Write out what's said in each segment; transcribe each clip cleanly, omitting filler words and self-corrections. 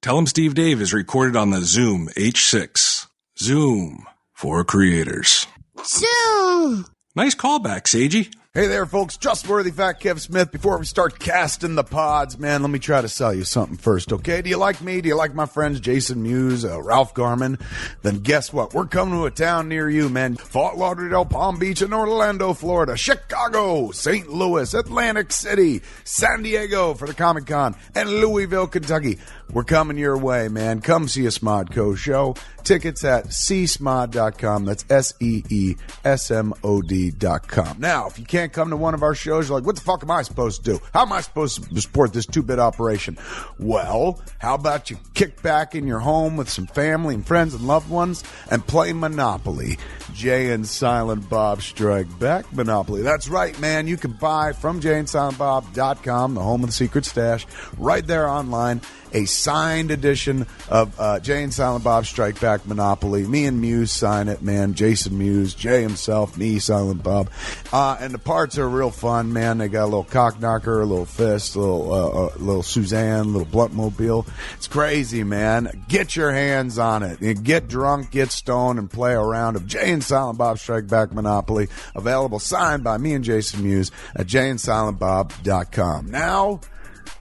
Tell 'em Steve Dave is recorded on the Zoom H6. Zoom for creators. Zoom! Nice callback, Sagey. Hey there, folks. Trustworthy Fat Kev Smith. Before we start casting the pods, man, let me try to sell you something first, okay? Do you like me? Do you like my friends Jason Mewes, Ralph Garman? Then guess what? We're coming to a town near you, man. Fort Lauderdale, Palm Beach, and Orlando, Florida. Chicago, St. Louis, Atlantic City, San Diego for the Comic-Con, and Louisville, Kentucky. We're coming your way, man. Come see a Smodco show. Tickets at csmod.com. That's SEESMOD.com. Now, if you can't come to one of our shows, you're like, what the fuck am I supposed to do? How am I supposed to support this two-bit operation? Well, how about you kick back in your home with some family and friends and loved ones and play Monopoly? Jay and Silent Bob Strike Back Monopoly. That's right, man. You can buy from jayandsilentbob.com, the home of the secret stash, right there online, a signed edition of Jay and Silent Bob Strike Back Monopoly. Me and Mewes sign it, man. Jason Mewes, Jay himself, me, Silent Bob. And the parts are real fun, man. They got a little cock knocker, a little fist, a little Suzanne, a little blunt mobile. It's crazy, man. Get your hands on it. You get drunk, get stoned, and play a round of Jay and Silent Bob Strike Back Monopoly. Available, signed by me and Jason Mewes at jayandsilentbob.com. Now,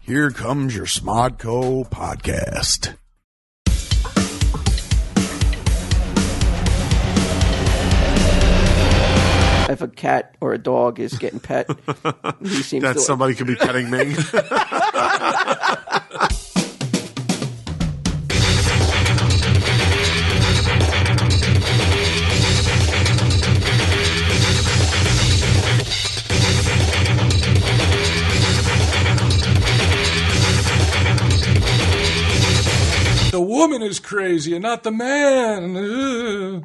here comes your Smodco podcast. If a cat or a dog is getting pet, he seems that to somebody could be petting me. The woman is crazy and not the man.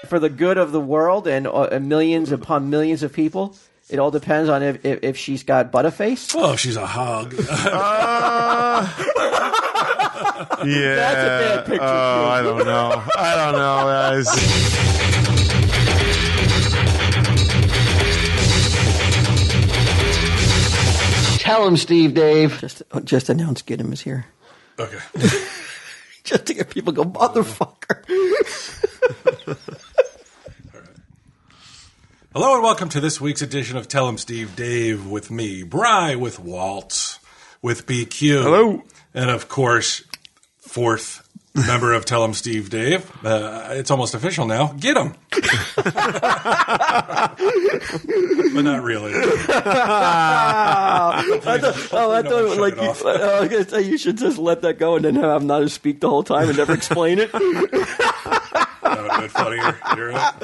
for the good of the world and millions upon millions of people. It all depends on if she's got butterface. Oh, she's a hog. Yeah. That's a bad picture. I don't know, guys. Tell him, Steve Dave. Just announce Get Him is here. Okay. Just to get people to go, motherfucker. All right. Hello and welcome to this week's edition of Tell Him Steve Dave with me, Bry, with Walt, with BQ. Hello. And of course, fourth member of Tell Him Steve Dave. It's almost official now. Get him. But not really. I thought like you should just let that go and then have him not speak the whole time and never explain it. That would have been funnier. You're right.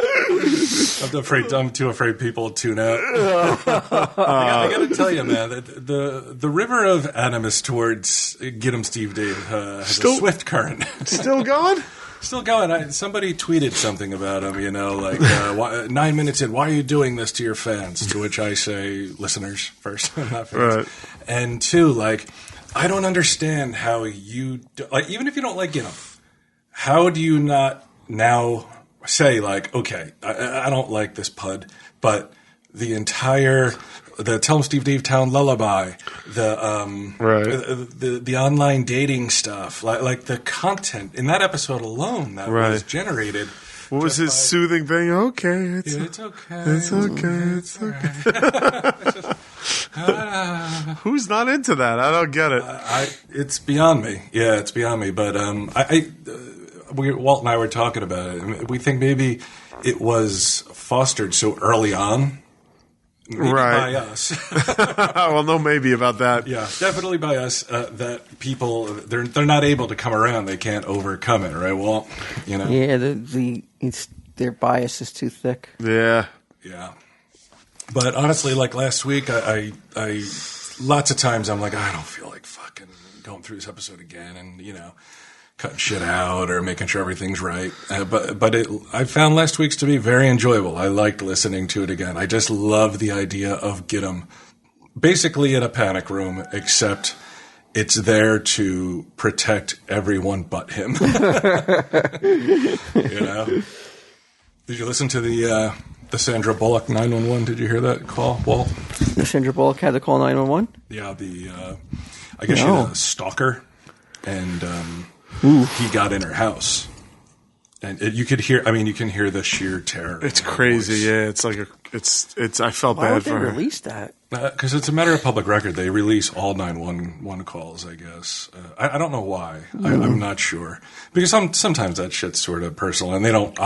I'm too afraid people will tune out. I got to tell you, man, the river of animus towards Get 'em Steve Dave has a swift current. Still going? Still going. Somebody tweeted something about him, like 9 minutes in, why are you doing this to your fans? To which I say, listeners first, not fans. Right. And two, I don't understand how you, even if you don't like Get 'em, how do you not now say, okay, I don't like this pud, but the Tell 'em Steve Dave Town lullaby, the online dating stuff, like the content in that episode alone that was generated. What was his soothing thing? Okay, it's okay. It's okay. It's okay. Who's not into that? I don't get it. It's beyond me. Yeah, it's beyond me. But Walt and I were talking about it. We think maybe it was fostered so early on. Maybe by us. Well, no maybe about that. Yeah, definitely by us, that people, they're not able to come around. They can't overcome it, right, Walt? Yeah, their bias is too thick. Yeah. Yeah. But honestly, last week, I lots of times I'm like, I don't feel like fucking going through this episode again and, cutting shit out or making sure everything's right. But I found last week's to be very enjoyable. I liked listening to it again. I just love the idea of Get 'em basically in a panic room, except it's there to protect everyone but him. Did you listen to the The Sandra Bullock 911. Did you hear that call, Walt? The Sandra Bullock had to call 911? Yeah, I guess she had a stalker, and he got in her house. And you could hear, you can hear the sheer terror. It's crazy, yeah. It's like I felt Why bad would for they her. release that? Because it's a matter of public record. They release all 911 calls, I guess. I don't know why. I'm not sure. Because sometimes that shit's sort of personal, and they don't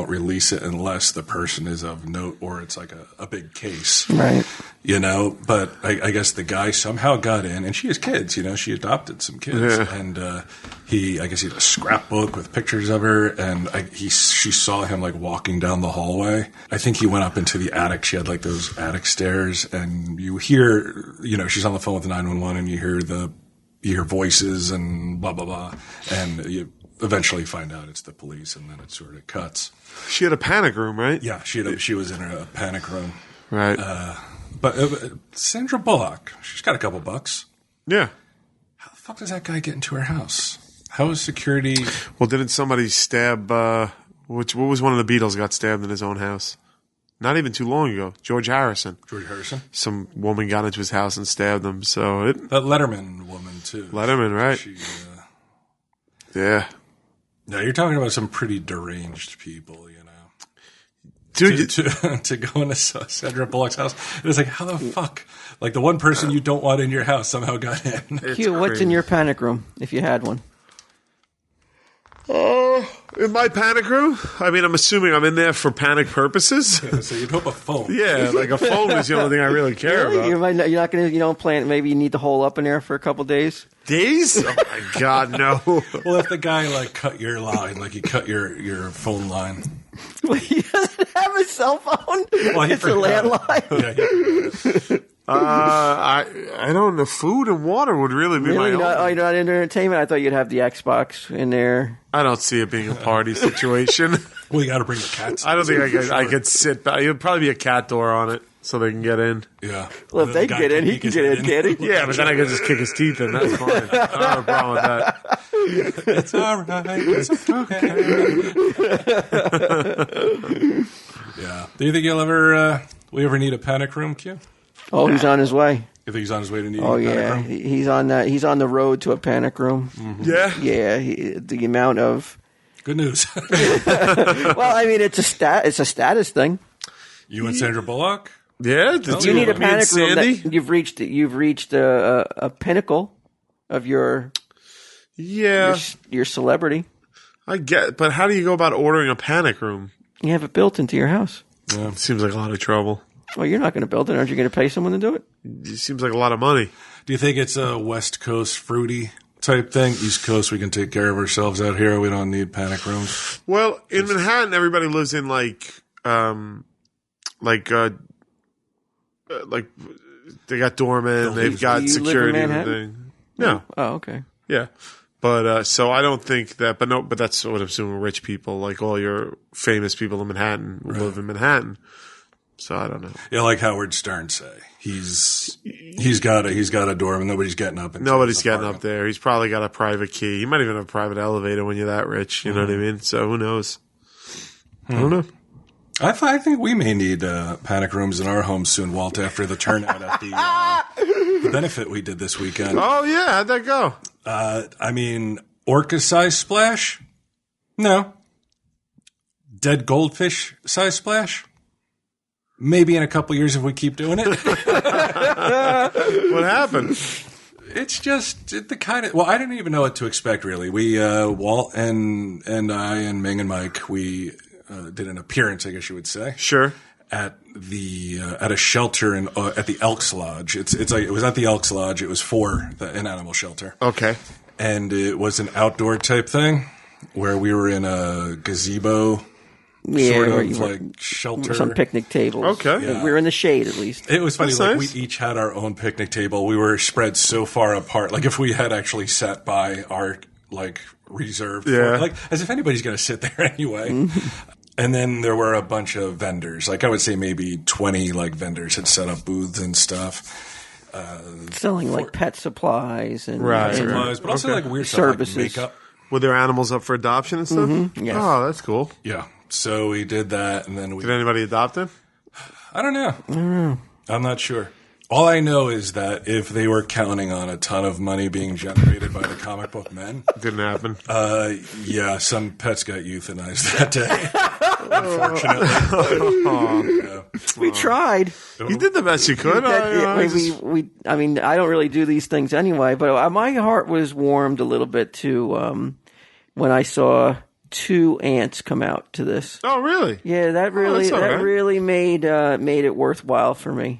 release it unless the person is of note or it's like a big case. Right. But I guess the guy somehow got in, and she has kids, she adopted some kids. Yeah. And he had a scrapbook with pictures of her, and she saw him like walking down the hallway. I think he went up into the attic. She had like those attic stairs, and you hear, she's on the phone with the 911, and you hear voices and blah, blah, blah. And you eventually find out it's the police, and then it sort of cuts. She had a panic room, right? Yeah, she was in a panic room. Right. But Sandra Bullock, she's got a couple bucks. Yeah. How the fuck does that guy get into her house? How is security? Well, didn't somebody stab, what was one of the Beatles got stabbed in his own house? Not even too long ago. George Harrison. Some woman got into his house and stabbed him. So that Letterman woman too. Letterman, right? Yeah. No, you're talking about some pretty deranged people, Dude, to go into Sandra Bullock's house. It was like, how the fuck? Like the one person you don't want in your house somehow got in. Q, what's in your panic room, if you had one? In my panic room? I'm assuming I'm in there for panic purposes. Yeah, so you'd hope a phone. Yeah, like a phone is the only thing I really care about. You're not going to, plan. Maybe you need to hole up in there for a couple days. Days? Oh my God, no. Well, if the guy cut your line, he cut your phone line. Well, he doesn't have a cell phone. Well, it's a landline. Yeah, I don't know. Food and water would really be my own. You're not into entertainment? I thought you'd have the Xbox in there. I don't see it being a party situation. Well, you got to bring the cats. I don't think I could sit back. It'd probably be a cat door on it so they can get in. Yeah. Well, if they get in, he can get in, can't he? Yeah, but then I could just kick his teeth in. That's fine. I don't have a problem with that. It's all right. It's okay. Yeah. Do you think we ever need a panic room, Q? Oh, he's on his way. You think he's on his way to need a Oh, panic yeah. room? He's on that. He's on the road to a panic room. Mm-hmm. Yeah? Yeah. The amount of... Good news. Well, it's a status thing. You and Sandra Bullock? Yeah? You need a panic room. Sandy? You've reached a pinnacle of your celebrity. I get, but how do you go about ordering a panic room? You have it built into your house. Yeah. Seems like a lot of trouble. Well, you're not going to build it. Aren't you going to pay someone to do it? It seems like a lot of money. Do you think it's a West Coast fruity type thing? East Coast, we can take care of ourselves out here. We don't need panic rooms. Well, in Manhattan, everybody lives in like they got doormen, they've got you security live in and Manhattan? everything. No. Oh, okay. Yeah. But so I don't think that, but that's what I'm assuming rich people, like all your famous people in Manhattan live in Manhattan. So I don't know. Yeah, like Howard Stern say. He's got a door and nobody's getting up. Nobody's getting up there. He's probably got a private key. You might even have a private elevator when you're that rich. You know what I mean? So who knows? I don't know. I think we may need panic rooms in our homes soon, Walt, after the turnout at the benefit we did this weekend. Oh, yeah. How'd that go? Orca-sized splash? No. Dead goldfish size splash? Maybe in a couple years if we keep doing it. What happened? It's just the kind of... Well, I didn't even know what to expect, really. We, Walt and I and Ming and Mike, we did an appearance, I guess you would say. Sure. At a shelter at the Elks Lodge. It was at the Elks Lodge. It was for an animal shelter. Okay. And it was an outdoor type thing where we were in a gazebo, sort of like shelter. Some picnic tables. Okay. Yeah. We were in the shade at least. It was funny. That's like nice. We each had our own picnic table. We were spread so far apart. Like if we had actually sat by our reserved, like as if anybody's going to sit there anyway. Mm-hmm. And then there were a bunch of vendors. Like I would say maybe 20 vendors had set up booths and stuff. Selling pet supplies and supplies, but also weird services. stuff like makeup. Were there animals up for adoption and stuff? Mm-hmm. Yes. Oh, that's cool. Yeah. So we did that, and then Did anybody adopt him? I don't know. I'm not sure. All I know is that if they were counting on a ton of money being generated by the comic book men, Didn't happen. yeah, some pets got euthanized that day. Unfortunately, yeah. We tried. You did the best you could. I mean, I don't really do these things anyway, but my heart was warmed a little bit too when I saw 2 ants come out to this. Oh, really? Yeah, that really all right. really made it worthwhile for me.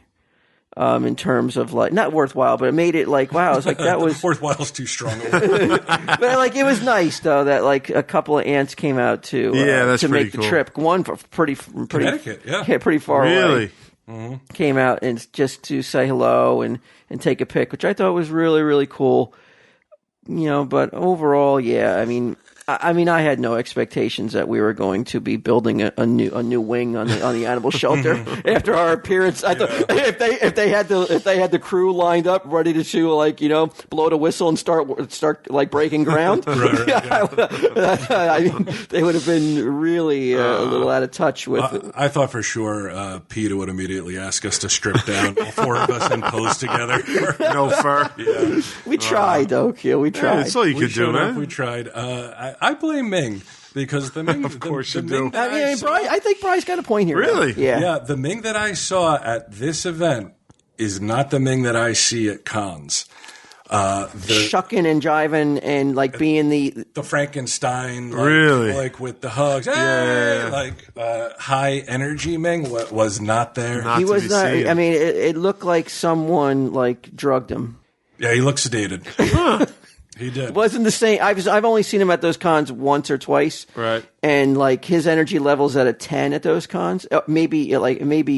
In terms of like, not worthwhile, but it made it like, wow, it's like that was worthwhile's too strong. but like it was nice though that like a couple of ants came out to that's to pretty make cool. the trip. One for pretty Connecticut, yeah. pretty far Really? away. Came out and just to say hello and take a pic, which I thought was really, really cool. You know, but overall, yeah, I mean, I had no expectations that we were going to be building a new wing on the animal shelter after our appearance. I thought if they had the crew lined up ready to like, you know, blow the whistle and start like breaking ground, Right, I mean, they would have been really a little out of touch with. I thought for sure Peter would immediately ask us to strip down, all 4 of us, and pose together. No fur. Yeah. We tried, though, Keel. We tried. That's all you could do, showed up, man. we tried. I blame Ming because the Ming. Of course the you do. Ming that I saw- I think Bry's got a point here. Really? Yeah. Yeah, the Ming that I saw at this event is not the Ming that I see at cons. Shucking and jiving and like being the Frankenstein, like, Really? like with the hugs, hey, like high energy Ming was not there. he to was be not. seen. I mean, it looked like someone like drugged him. Yeah, he looks sedated. He did. It wasn't the same. I've only seen him at those cons once or twice. Right. And like his energy levels at a 10 at those cons, maybe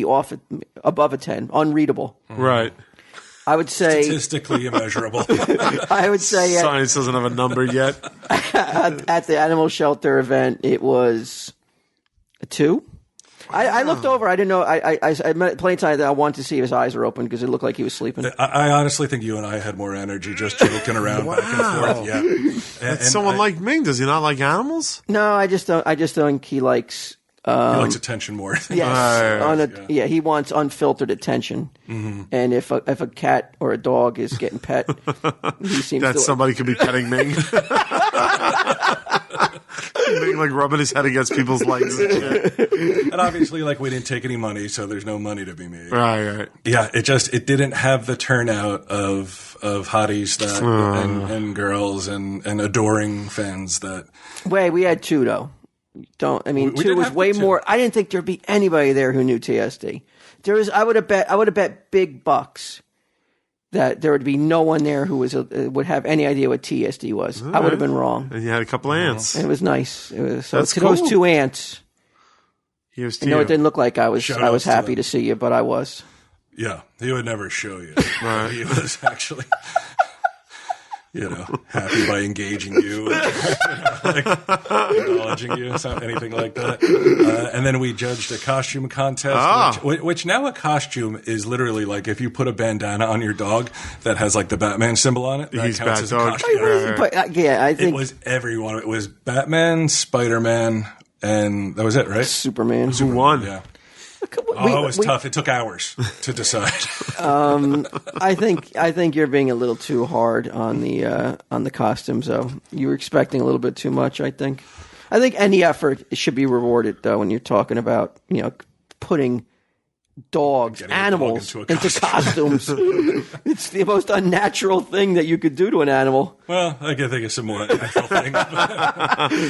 off above a 10, unreadable. Right. I would say Statistically immeasurable. I would say Science doesn't have a number yet. at the animal shelter event it was a 2. I looked over. I didn't know. I met plenty of times that I wanted to see if his eyes were open because it looked like he was sleeping. I honestly think you and I had more energy just joking around back and forth. Yeah. That's someone like Ming. Does he not like animals? No, I just think he likes. He likes attention more. Yes, he wants unfiltered attention. Mm-hmm. And if a cat or a dog is getting pet, he seems that to somebody could be petting Ming. Ming like rubbing his head against people's legs and shit. And obviously, like, we didn't take any money, so there's no money to be made. Right. Yeah, it didn't have the turnout of hotties that and girls and adoring fans that. Wait, we had 2 though. We 2 did was have way 2. more. I didn't think there'd be anybody there who knew TSD. I would have bet big bucks that there would be no one there who would have any idea what TSD was. I would have been wrong. And you had a couple ants. And it was nice. That's to cool. those 2 ants. Here's to I know you. it didn't look like I was Shout-outs to happy them. to see you, but I was. Yeah, he would never show you. He was actually, happy by engaging you, like acknowledging you, anything like that. And then we judged a costume contest, which now a costume is literally like if you put a bandana on your dog that has like the Batman symbol on it, that He's counts Bat as a Dog. costume. But I It think was everyone. It was Batman, Spider-Man, and that was it, right? Superman. Who won? Yeah. It was tough. It took hours to decide. I think you're being a little too hard on the costumes, though. You were expecting a little bit too much. I think any effort should be rewarded, though. When you're talking about putting dogs, animals into costumes, it's the most unnatural thing that you could do to an animal. Well, I can think of some more natural things.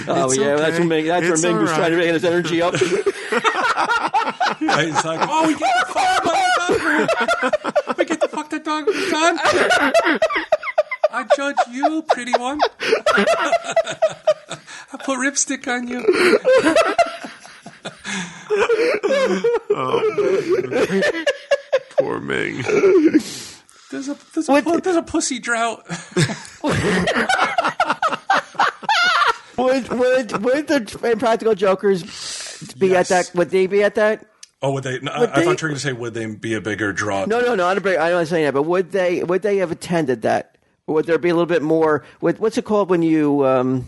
That's where Ming was trying to make his energy up. Yeah, he's like, we get the fuck we get the fuck that dog done. I judge you, pretty one. I put lipstick on you. Poor Ming. There's a pussy drought. Would the Impractical Jokers be at that? Would they be at that? Oh, would they? No, I thought you were going to say, would they be a bigger draw? No, not a big. I'm not saying that, but would they have attended that? Or would there be a little bit more? What's it called when you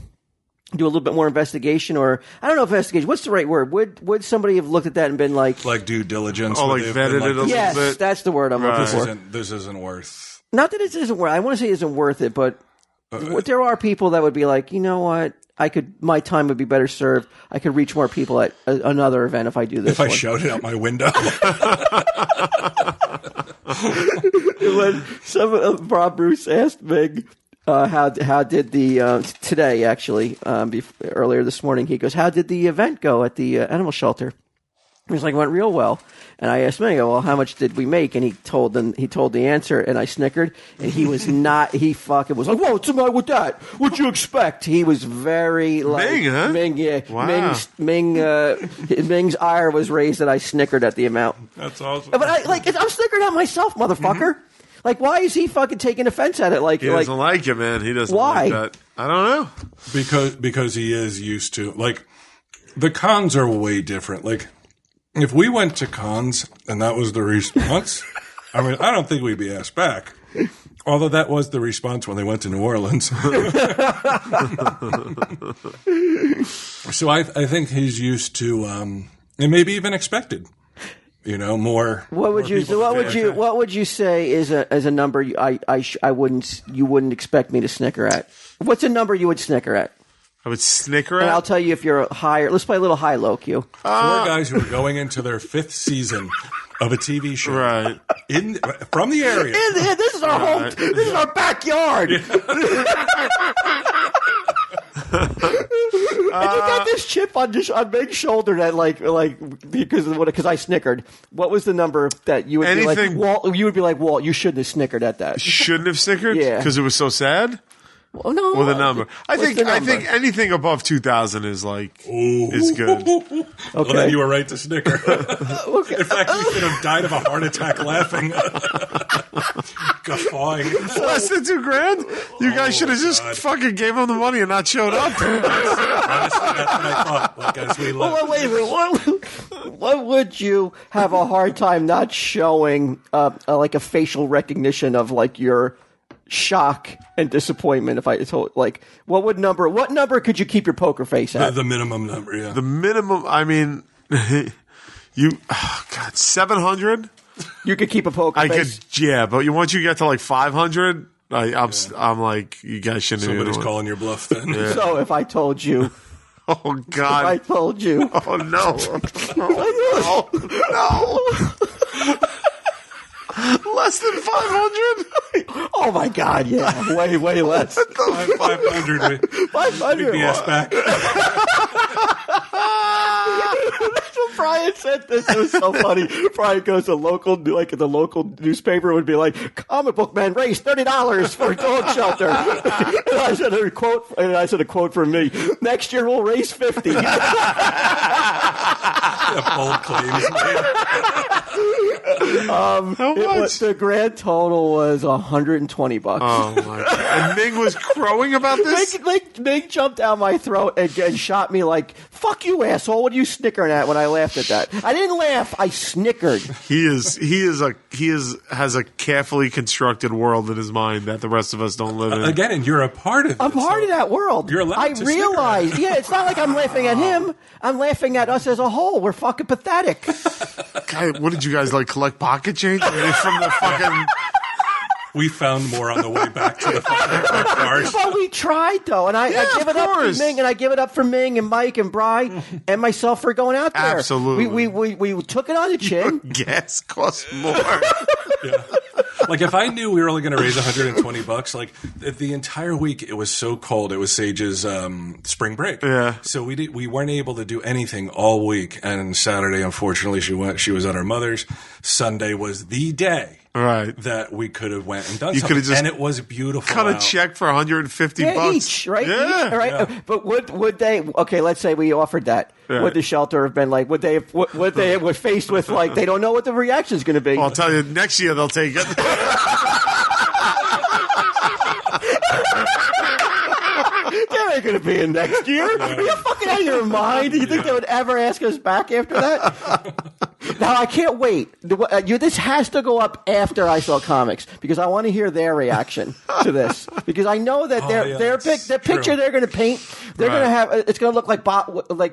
do a little bit more investigation, or I don't know if investigation. What's the right word? Would somebody have looked at that and been like due diligence? Oh, like vetted it a little bit? Yes, that's the word I'm looking for. This isn't worth. Not that it isn't worth. I want to say it isn't worth it, but there are people that would be like, you know what? My time would be better served. I could reach more people at another event if I do this. If I shouted out my window. When Bob Bruce asked Mig, how did the today actually earlier this morning, he goes, how did the event go at the animal shelter? He's like, it went real well. And I asked Mig, well, how much did we make? And he told the answer, and I snickered. And he was not. He fucking was like, whoa, what's the matter with that? What'd you expect? He was very like Ming, huh? Ming, yeah. Wow. Ming's ire was raised that I snickered at the amount. That's awesome. But I'm snickering at myself, motherfucker. Mm-hmm. Like, why is he fucking taking offense at it? Like, He doesn't like it, man. He doesn't Why? like that. I don't know. Because he is used to, like, the cons are way different. Like, if we went to cons and that was the response, I mean, I don't think we'd be asked back. Although that was the response when they went to New Orleans. So I think he's used to, and maybe even expected, more. What would you say is a number you wouldn't expect me to snicker at? What's a number you would snicker at? I would snicker And at. I'll tell you if you're higher. Let's play a little high-low Q. 4 guys who are going into their 5th season of a TV show, Right. From the area. This is our home. This is our backyard. And you got this chip on Meg's shoulder that because I snickered. What was the number that you would be like, Walt? You would be like, Walt, you shouldn't have snickered at that. Shouldn't have snickered? Yeah. Because it was so sad? Well, no. Or the number? I What's the number? think anything above 2,000 is is good. Okay. Well, then you were right to snicker. Okay. In fact, you should have died of a heart attack laughing. Guffawing. Less than $2,000? You guys should have just fucking gave him the money and not showed up. Honestly, that's what I thought. Like, as we left. Well, wait a minute. What would you have a hard time not showing like a facial recognition of like your shock and disappointment if I told what number could you keep your poker face at? The minimum number, yeah. The minimum, I mean, 700? You could keep a poker face. But once you get to like 500, I'm like, you guys shouldn't. Somebody's calling your bluff then. Yeah. So if I told you, oh God, if I told you, oh no, no. Less than 500? Oh my God! Yeah, way less. 500. 500. Be asked back. That's what Brian said. This was so funny. Brian goes to the local newspaper would be like, "Comic book man raised $30 for a dog shelter." And I said a quote from me. Next year we'll raise 50. Bold claims. How much? The grand total was $120. Oh my God! And Ming was crowing about this. Ming jumped down my throat and shot me like, "Fuck you, asshole! What are you snickering at?" When I laughed at that, I didn't laugh. I snickered. He has a carefully constructed world in his mind that the rest of us don't live in. Again, and you're a part of it. I'm part of that world. You're allowed to realize. Yeah, it's not like I'm laughing at him. I'm laughing at us as a whole. We're fucking pathetic. God, what did you guys like pocket change from the fucking? We found more on the way back to the fucking cars. Well, we tried though, and I give it up for Ming, and I give it up for Ming and Mike and Bri and myself for going out there. Absolutely, we took it on the chin. Gas costs more. Yeah. Like if I knew we were only going to raise $120, like the entire week it was so cold. It was Sage's spring break. Yeah. So we weren't able to do anything all week. And Saturday, unfortunately, she was at her mother's. Sunday was the day. Right. That we could have went and done you something. Just and it was beautiful. Cut a check for $150 each, right? Yeah. Each, right? Yeah. But would they? Okay, let's say we offered that. Right. Would the shelter have been like? Would they were faced with like they don't know what the reaction is going to be? Well, I'll tell you, next year they'll take it. There ain't going to be a next year. Are you fucking out of your mind? Do you think they would ever ask us back after that? Now I can't wait. This has to go up after I Sell Comics because I want to hear their reaction to this because I know that the picture they're going to paint, they're going to have. It's going to look like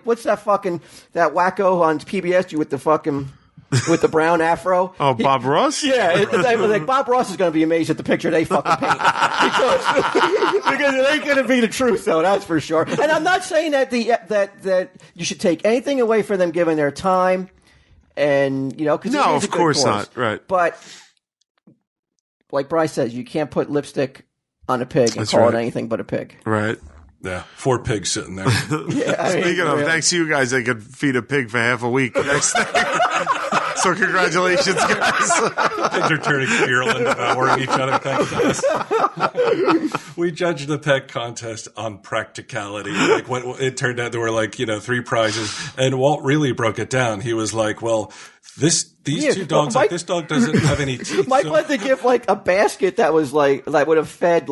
what's that wacko on PBS with the fucking. With the brown afro. Oh, Bob Ross? Yeah. Like Bob Ross is going to be amazed at the picture they fucking paint. Because it ain't going to be the truth, though, that's for sure. And I'm not saying that that you should take anything away from them given their time. And, because no, of course not. Right. But, like Bryce says, you can't put lipstick on a pig and call it anything but a pig. Right. Yeah, 4 pigs sitting there. Speaking of, thanks to you guys, I could feed a pig for half a week next day. So congratulations, guys. Pigs are turning virulent, devouring each other. Thanks to us. We judged the pet contest on practicality. Like what it turned out, there were 3 prizes, and Walt really broke it down. He was like, "Well, these 2 dogs, this dog doesn't have any teeth." Mike wanted to give a basket that was that would have fed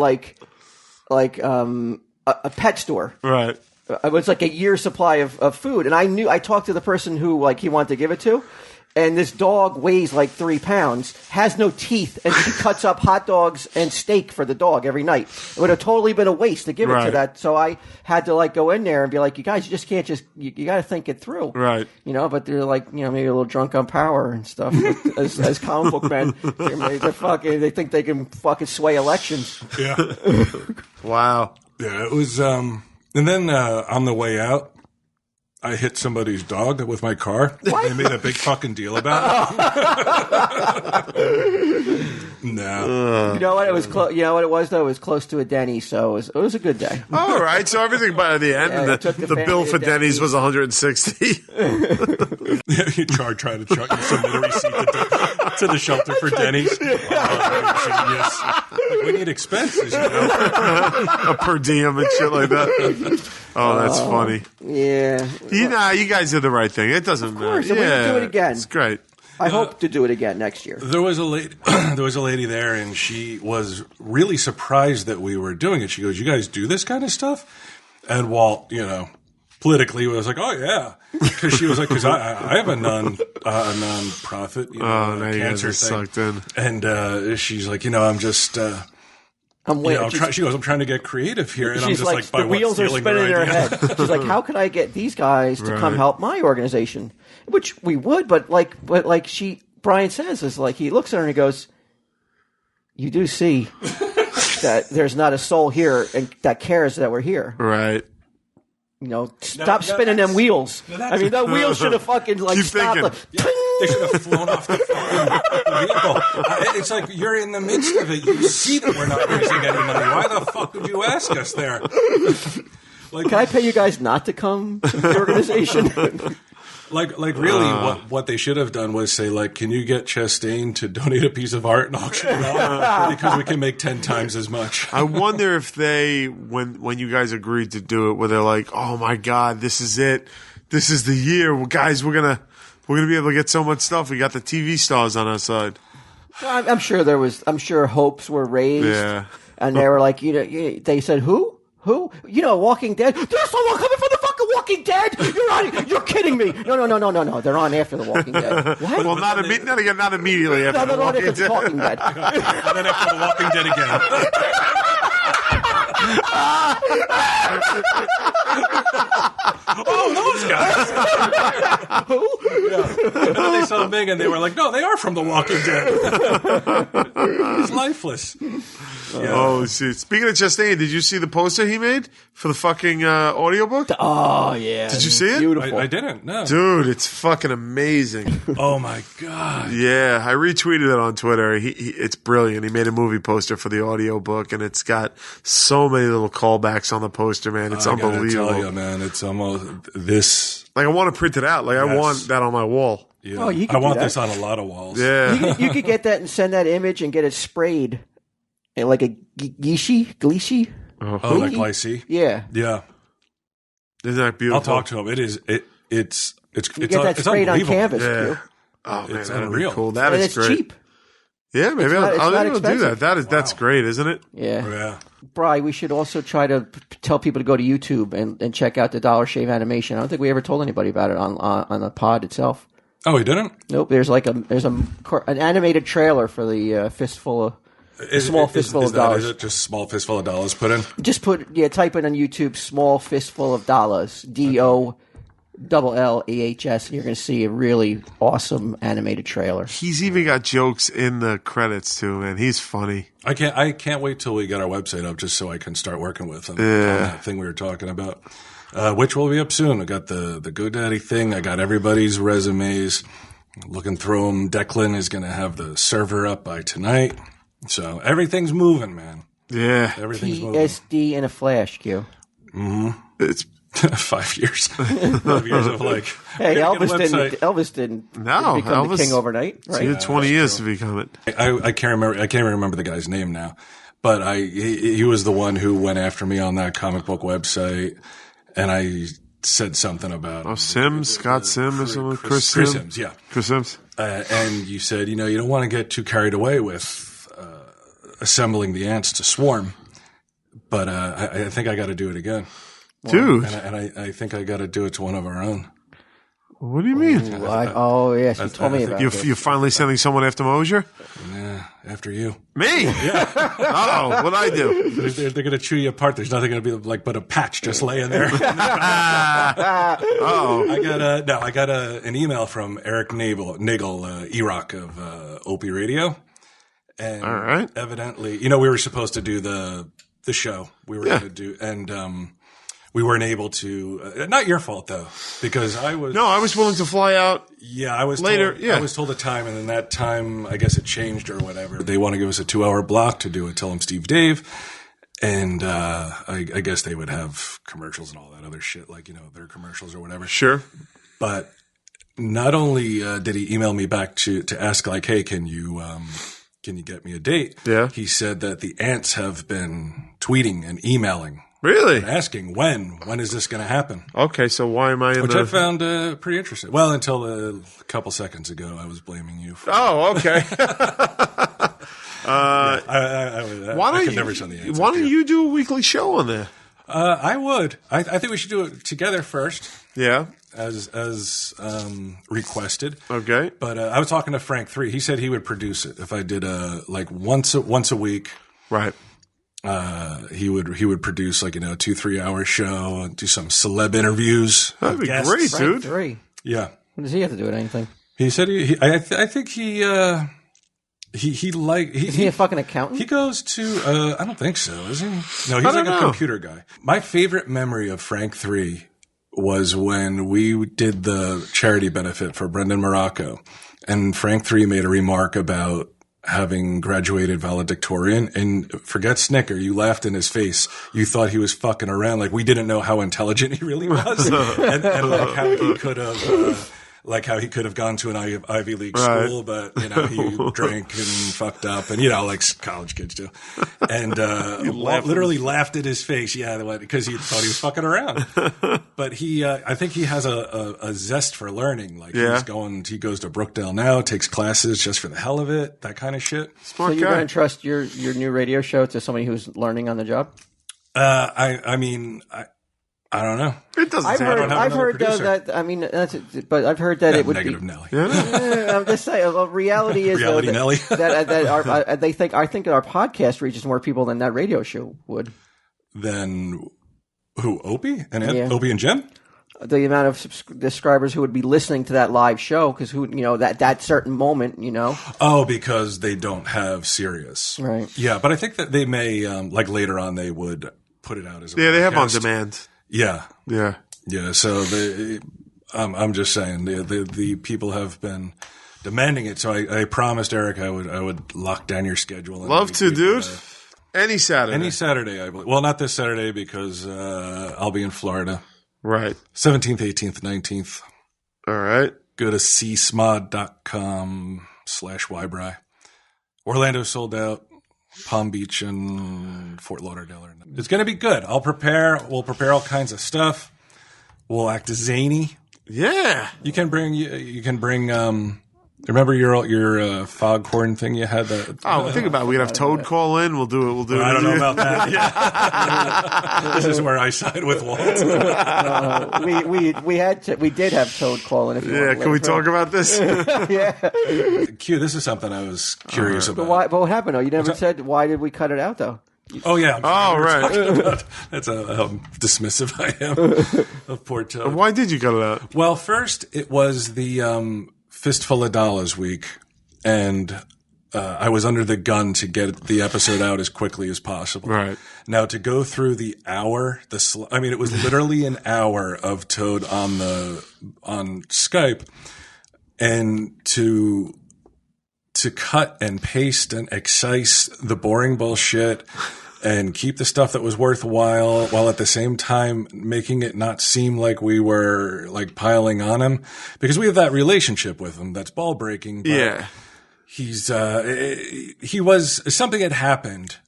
a pet store. Right. It was like a year's supply of food. And I talked to the person who he wanted to give it to. And this dog weighs 3 pounds, has no teeth, and she cuts up hot dogs and steak for the dog every night. It would have totally been a waste to give it to that. So I had to go in there and be like, you guys, you just can't you got to think it through. Right. But they're maybe a little drunk on power and stuff. as comic book men, they think they can fucking sway elections. Yeah. Wow. Yeah, it was, and then on the way out, I hit somebody's dog with my car. What? They made a big fucking deal about it. No. You know what? It was close. You know what it was though? It was close to a Denny's, so it was a good day. All right. So everything by the end, the bill for Denny's was $160. You trying to chuck some receipt to the shelter for Denny's. Genius. We need expenses, a per diem and shit like that. Oh, that's funny. Yeah. You guys did the right thing. It doesn't matter. Of course, we can do it again. It's great. I hope to do it again next year. There was a lady there, and she was really surprised that we were doing it. She goes, "You guys do this kind of stuff?" And Walt, politically was like, "Oh yeah," because she was like, "Because I have a non-profit cancer thing," sucked in. And she's like, "I'm just." She goes, "I'm trying to get creative here," and I'm just like, the wheels are spinning in her head. She's like, "How could I get these guys to come help my organization?" Which we would, but Brian says is he looks at her and he goes, "You do see that there's not a soul here and that cares that we're here, right?" Stop spinning them wheels. That wheel should have fucking stopped. They should have flown off the vehicle. It's like you're in the midst of it. You see that we're not raising any money. Why the fuck would you ask us there? Can I pay you guys not to come to the organization? Really, what they should have done was say, can you get Chastain to donate a piece of art and auction it off? Because we can make 10 times as much. I wonder if they, when you guys agreed to do it, were they like, "Oh my God, this is it. This is the year. Well, guys, we're gonna be able to get so much stuff. We got the TV stars on our side." I'm sure hopes were raised. Yeah. And they were like, they said, who? Walking Dead? There's someone coming from the fucking Walking Dead? You're kidding me. No. They're on after the Walking Dead. What? Well, not immediately after the Walking Dead. Talking Dead. And then after the Walking Dead again. Oh, those guys. Who? Yeah. And then they saw Ming and they were like, "No, they are from The Walking Dead." He's lifeless. Yeah. Oh, shit. Speaking of Chastain, did you see the poster he made for the fucking audiobook? Oh, yeah. Did you see it? Beautiful. I didn't, no. Dude, it's fucking amazing. Oh, my God. Yeah, I retweeted it on Twitter. It's brilliant. He made a movie poster for the audiobook, and it's got so many little callbacks on the poster, man. It's unbelievable. I gotta tell you, man, it's almost this. I want to print it out. I want that on my wall. Yeah. Oh, I want this on a lot of walls. Yeah. You could get that and send that image and get it sprayed. Like a glycee? Oh, like glycee? Yeah. Yeah. Isn't that beautiful? I'll talk to him. It's you get that sprayed on canvas. Yeah. Oh, man, it's that'd unreal. be cool. That is great. It's cheap. Yeah, maybe I'll do that. That's great, isn't it? Yeah. Yeah. Bri, we should also try to tell people to go to YouTube and check out the Dollar Shave animation. I don't think we ever told anybody about it on the pod itself. Oh, he didn't? Nope. There's an animated trailer for the fistful of fistful of dollars. Is it just small fistful of dollars put in? Just type in on YouTube, small fistful of dollars, DOLLAHS, and you're going to see a really awesome animated trailer. He's even got jokes in the credits too, man. He's funny. I can't wait till we get our website up just so I can start working with him on that thing we were talking about, which will be up soon. I got the GoDaddy thing. I got everybody's resumes. Looking through them. Declan is going to have the server up by tonight. So everything's moving, man. Yeah. Everything's moving. TSD in a flash, Q. Mm-hmm. It's 5 years. 5 years of like. Hey, Elvis didn't become the king overnight, right? He had 20 years to become it. I can't remember. I can't remember the guy's name now, but he was the one who went after me on that comic book website, and I said something about Scott Sims or something. Chris Sims, yeah, Chris Sims. And you said, you don't want to get too carried away with assembling the ants to swarm, but I think I got to do it again. Dude. And I think I got to do it to one of our own. What do you mean? Yes, you told me about it. You're finally sending someone after Mosier? Yeah, after you. Me? Yeah. Uh-oh, what'd I do? They're going to chew you apart. There's nothing going to be like but a patch just laying there. Oh, I got an email from Eric Nagel, E-Rock of Opie Radio. And all right. Evidently, we were supposed to do the show. We were going to do, and we weren't able to. Not your fault though, because I was willing to fly out. Yeah, I was later. I was told a time, and then that time, I guess it changed or whatever. They want to give us a 2-hour block to do it. Tell them Steve Dave, and I guess they would have commercials and all that other shit, like their commercials or whatever. Sure, but not only did he email me back to ask like, hey, can you get me a date? Yeah. He said that the ants have been tweeting and emailing. Really? And asking when is this going to happen? Okay, so why am I in Which I found pretty interesting. Well, until a couple seconds ago, I was blaming you. Oh, okay. I could never send the ants. Why don't you do a weekly show on there? I would. I think we should do it together first. Yeah. As requested. Okay. But I was talking to Frank 3. He said he would produce it if I did once a week. Right. He would produce like 2-3 hour show, do some celeb interviews. That'd be great, dude. Frank 3. Yeah. What does he have to do with anything? He said I think he is he a fucking accountant? He goes to I don't think so, is he? No, he's like a computer guy. My favorite memory of Frank 3 was when we did the charity benefit for Brendan Morocco, and Frank 3 made a remark about having graduated valedictorian, and forget Snicker, you laughed in his face. You thought he was fucking around. Like we didn't know how intelligent he really was, and like how he could have. Like how he could have gone to an Ivy League school, but he drank and fucked up, and like college kids do. And literally laughed at his face, because he thought he was fucking around. But I think he has a zest for learning. Like he goes to Brookdale now, takes classes just for the hell of it, that kind of shit. Smart guy. So you're going to trust your new radio show to somebody who's learning on the job? I don't know. It doesn't. I've heard that. I mean, but I've heard that it would negative be. Nelly. I'm just saying. Well, reality is Nelly. I think our podcast reaches more people than that radio show would. Then who? Opie and Opie and Jim. The amount of subscribers who would be listening to that live show because that certain moment, Oh, because they don't have Sirius, right? Yeah, but I think that they may later on they would put it out as a they have on demand. Yeah. So I'm just saying the people have been demanding it. So I promised Eric I would lock down your schedule. Love to, dude. Any Saturday, I believe. Well, not this Saturday because I'll be in Florida. Right. 17th, 18th, 19th. All right. Go to csmod.com/Wybry. Orlando sold out. Palm Beach and Fort Lauderdale. It's going to be good. We'll prepare all kinds of stuff. We'll act as zany. Yeah. You can bring Remember your foghorn thing you had? Think about it. We'd have Toad call in. We'll do it. Well, I don't know about that. Yeah. This is where I side with Walt. We did have Toad call in. If you want to can we talk about this? Yeah. Q, this is something I was curious about. But what happened? Though you never said why did we cut it out though? Oh yeah. Right. That's how dismissive I am of poor Toad. Why did you cut it out? Well, first it was the Fistful of Dollars week, and I was under the gun to get the episode out as quickly as possible. Right. Now to go through the hour, it was literally an hour of Toad on Skype, and to cut and paste and excise the boring bullshit and keep the stuff that was worthwhile while at the same time making it not seem like we were like piling on him, because we have that relationship with him that's ball breaking. Yeah. He's, something had happened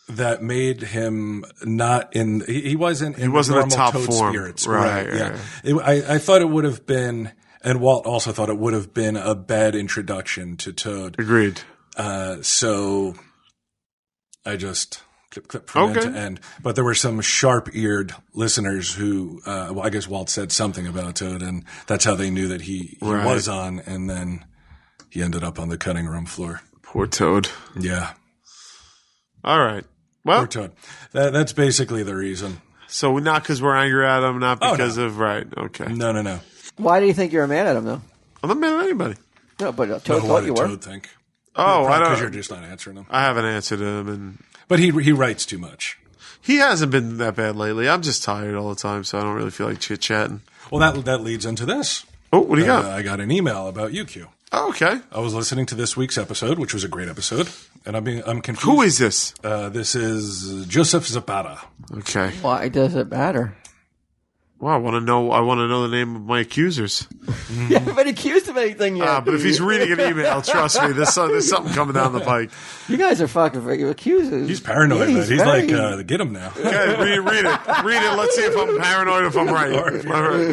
that made him not in, he wasn't in a top Toad form. spirits. Right. Yeah. I thought it would have been, and Walt also thought it would have been a bad introduction to Toad. Agreed. So I just clip from end to end. But there were some sharp-eared listeners who, I guess Walt said something about Toad, and that's how they knew that he was on, and then he ended up on the cutting room floor. Poor Toad. Yeah. All right. Well, poor Toad. That's basically the reason. So not because we're angry at him, not because of, right, okay. No. Why do you think you're mad at him, though? I'm not mad at anybody. No, but Toad thought you were. Toad think? Oh, I don't. Because you're just not answering him. I haven't answered him, but he writes too much. He hasn't been that bad lately. I'm just tired all the time, so I don't really feel like chit chatting. Well, that leads into this. Oh, what do you got? I got an email about you, Q. Oh, okay. I was listening to this week's episode, which was a great episode, and I'm confused. Who is this? This is Joseph Zapata. Okay. Why does it matter? Well, I want to know the name of my accusers. You haven't been accused of anything yet. But if he's reading an email, trust me, there's something coming down the pike. You guys are fucking accusers. He's paranoid, man. He's like, get him now. Okay, read it. Let's see if I'm paranoid, if I'm right.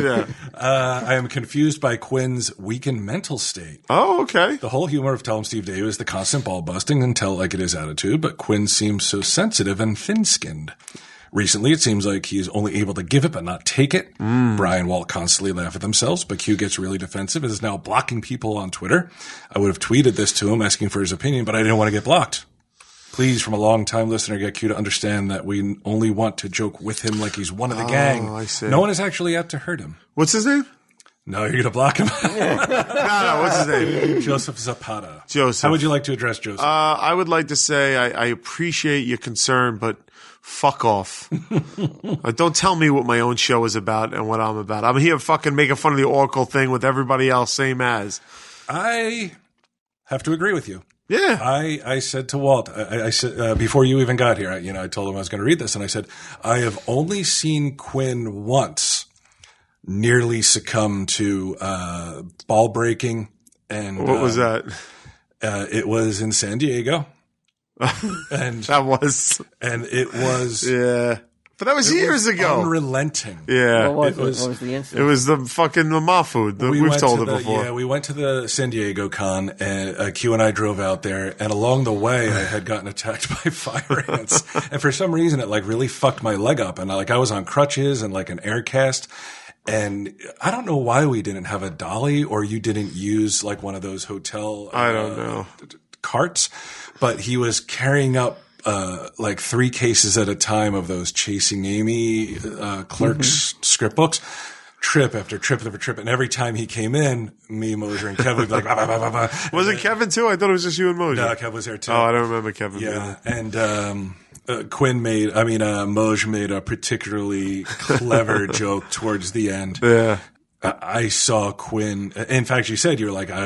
Yeah. I am confused by Quinn's weakened mental state. Oh, okay. The whole humor of Tell 'em Steve Dave is the constant ball busting and tell like it is attitude, but Quinn seems so sensitive and thin-skinned. Recently, it seems like he's only able to give it but not take it. Brian and Walt constantly laugh at themselves, but Q gets really defensive and is now blocking people on Twitter. I would have tweeted this to him asking for his opinion, but I didn't want to get blocked. Please, from a long-time listener, get Q to understand that we only want to joke with him like he's one of the gang. I see. No one is actually out to hurt him. What's his name? No, you're going to block him? No, what's his name? Joseph Zapata. Joseph. How would you like to address Joseph? I would like to say I appreciate your concern, but fuck off. Don't tell me what my own show is about and what I'm about. I'm here fucking making fun of the Oracle thing with everybody else, same as. I have to agree with you. Yeah. I said to Walt, I said, before you even got here, I told him I was going to read this, and I said, I have only seen Quinn once nearly succumb to ball breaking. And what was that? It was in San Diego. And it was yeah, but that was years ago. Unrelenting. Yeah, what was the incident? It was the fucking mama food. We've told it before. Yeah, we went to the San Diego con, and Q and I drove out there, and along the way, I had gotten attacked by fire ants, and for some reason, it like really fucked my leg up, and I was on crutches and like an air cast. And I don't know why we didn't have a dolly, or you didn't use like one of those hotel I don't know carts, but he was carrying up like 3 cases at a time of those Chasing Amy clerks script books, trip after trip after trip, and every time he came in, me, Mosier, and Kevin would be like, bah, bah, bah, bah, bah. Was it Kevin too? I thought it was just you and Mosier. No, Kevin was there too. Oh, I don't remember Kevin. Yeah, and Moj made a particularly clever joke towards the end. Yeah. I saw Quinn. In fact, you said you were like, I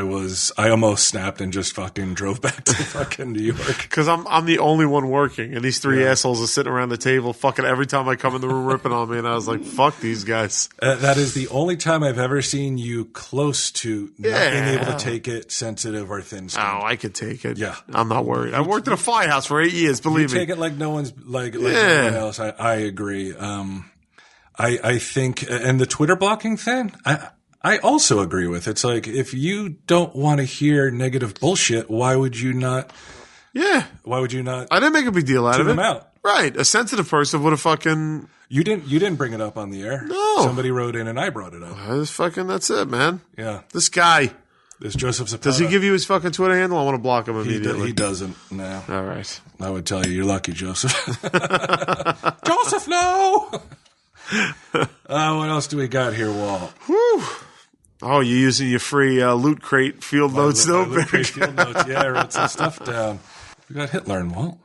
almost snapped and just fucking drove back to fucking New York. Because I'm the only one working, and these 3 assholes are sitting around the table fucking every time I come in the room ripping on me, and I was like, fuck these guys. That is the only time I've ever seen you close to not being able to take it, sensitive or thin-skinned. Oh, I could take it. Yeah. I'm not worried. I worked at a firehouse for 8 years, believe me. Take it like no one's, like no one else. I agree. I think, and the Twitter blocking thing, I also agree with. It's like, if you don't want to hear negative bullshit, why would you not? Yeah. Why would you not? I didn't make a big deal out of it. Them out. Right. A sensitive person would have fucking. You didn't bring it up on the air. No. Somebody wrote in and I brought it up. That's it, man. Yeah. This guy. This Joseph Zapata. Does he give you his fucking Twitter handle? I want to block him immediately. He doesn't. No. All right. I would tell you, you're lucky, Joseph. Joseph, no! What else do we got here, Walt? Whew. Oh, you're using your free Loot Crate field notes, though? Loot Crate field notes. Yeah, I wrote some stuff down. We got Hitler and Walt.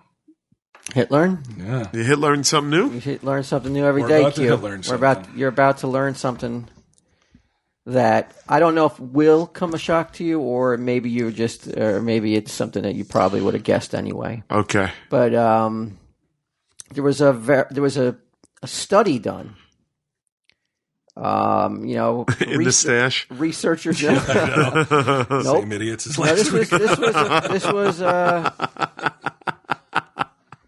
Hitler? Yeah. You hit learn something new? You learn something new every We're day, about to Q. learn something. You're about to learn something that I don't know if will come a shock to you, or maybe maybe it's something that you probably would have guessed anyway. Okay. But there was a study done. In the stash. Researchers. Nope. Same idiots as last week. This was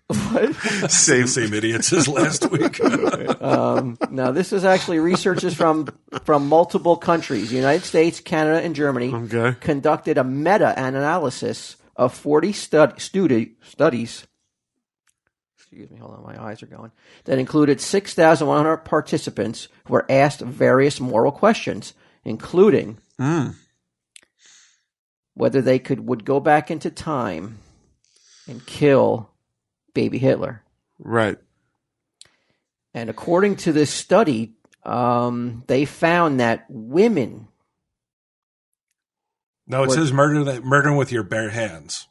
what? Same idiots as last week. No, this is actually researchers from multiple countries, United States, Canada, and Germany, conducted a meta-analysis of 40 studies. Excuse me, hold on, my eyes are going. That included 6,100 participants who were asked various moral questions, including whether they would go back into time and kill baby Hitler. Right. And according to this study, they found that women. No, it says murder with your bare hands.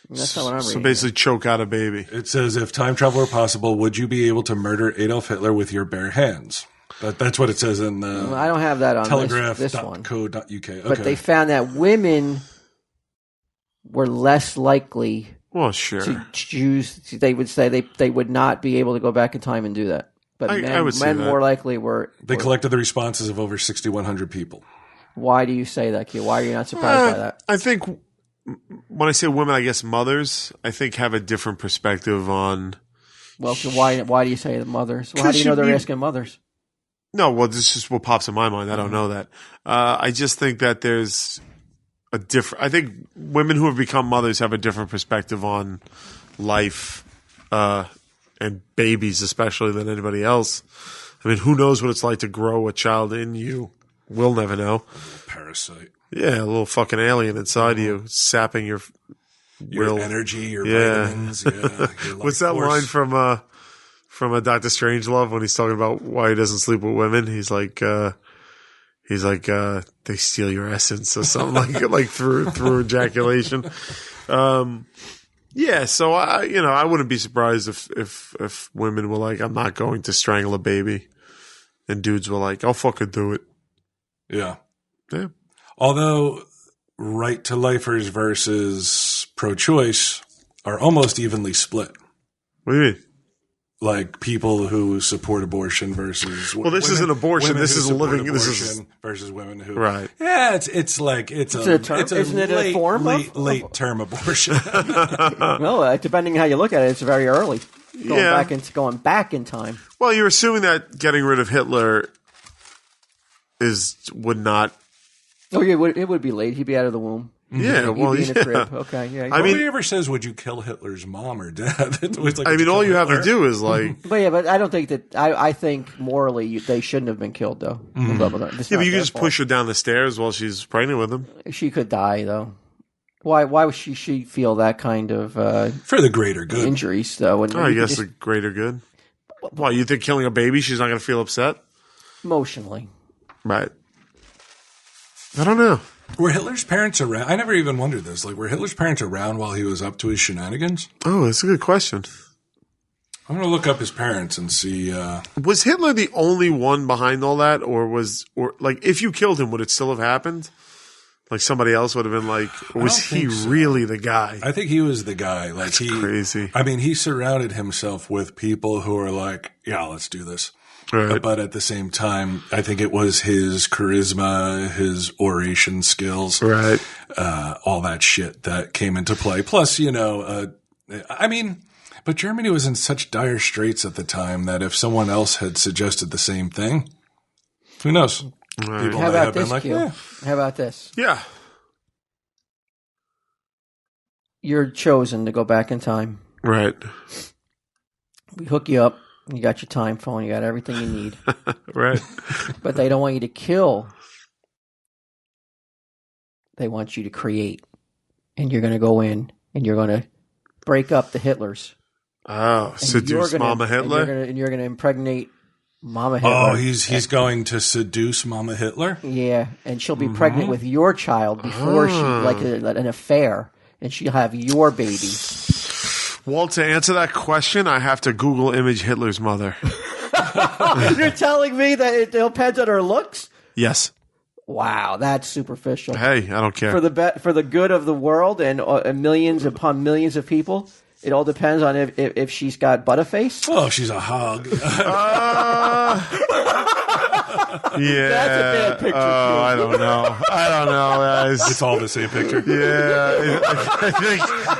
That's not what I'm reading. So basically, choke out a baby. It says, if time travel were possible, would you be able to murder Adolf Hitler with your bare hands? That's what it says in the well, I don't have that on telegraph.co.uk. Okay. But they found that women were less likely to choose. They would say they would not be able to go back in time and do that. But men more likely were. They collected the responses of over 6,100 people. Why do you say that, Q? Why are you not surprised by that? I think when I say women, I guess mothers, I think have a different perspective on. Well, so why do you say the mothers? Well, how do you know they're asking mothers? No, well, this is just what pops in my mind. I don't know that. I just think that there's a different. I think women who have become mothers have a different perspective on life and babies, especially, than anybody else. I mean, who knows what it's like to grow a child in you? We'll never know. Parasite. Yeah, a little fucking alien inside you, sapping your energy, your vitamins. Yeah, what's that line from a Dr. Strangelove when he's talking about why he doesn't sleep with women? He's like, they steal your essence or something like through ejaculation. Yeah, so I wouldn't be surprised if women were like, I'm not going to strangle a baby, and dudes were like, I'll fucking do it. Yeah. Yeah. Although right to lifers versus pro-choice are almost evenly split. What do you mean? Like people who support abortion versus this isn't abortion. This is living. This is versus women who right. Yeah, it's a term. Isn't it a form late term abortion? No, depending on how you look at it, it's very early. Going back in time. Well, you're assuming that getting rid of Hitler would not. Oh, yeah, it would be late. He'd be out of the womb. Yeah, He'd be in a crib. Okay, yeah. Nobody ever says, "Would you kill Hitler's mom or dad?" All you have to do is like. But I don't think that. I think morally they shouldn't have been killed, though. Mm-hmm. But you can just push her down the stairs while she's pregnant with him. She could die, though. Why would she feel that kind of for the greater good injuries, though? And I guess the greater good. Why, you think killing a baby, she's not going to feel upset emotionally? Right. I don't know. Were Hitler's parents around? I never even wondered this. Like, were Hitler's parents around while he was up to his shenanigans? Oh, that's a good question. I'm going to look up his parents and see. Was Hitler the only one behind all that? Or if you killed him, would it still have happened? Like somebody else would have been like, or was he really the guy? I think he was the guy. Like That's crazy. I mean, he surrounded himself with people who were like, yeah, let's do this. Right. But at the same time, I think it was his charisma, his oration skills, right? All that shit that came into play. Plus, but Germany was in such dire straits at the time that if someone else had suggested the same thing, who knows? People How might about have been this, like, Q? yeah. How about this? Yeah. You're chosen to go back in time. Right. We hook you up. You got your time phone. You got everything you need. Right. But they don't want you to kill. They want you to create. And you're going to go in and you're going to break up the Hitlers. Oh, seduce Mama Hitler? And you're going to impregnate Mama Hitler. Oh, he's going to seduce Mama Hitler? Yeah, and she'll be pregnant with your child before she, like an affair, and she'll have your baby. Well, to answer that question, I have to Google image Hitler's mother. You're telling me that it depends on her looks? Yes. Wow, that's superficial. Hey, I don't care. For the good of the world and millions upon millions of people, it all depends on if she's got butterface. Oh, she's a hog. Yeah. That's a bad picture. I don't know, guys. It's all the same picture. Yeah,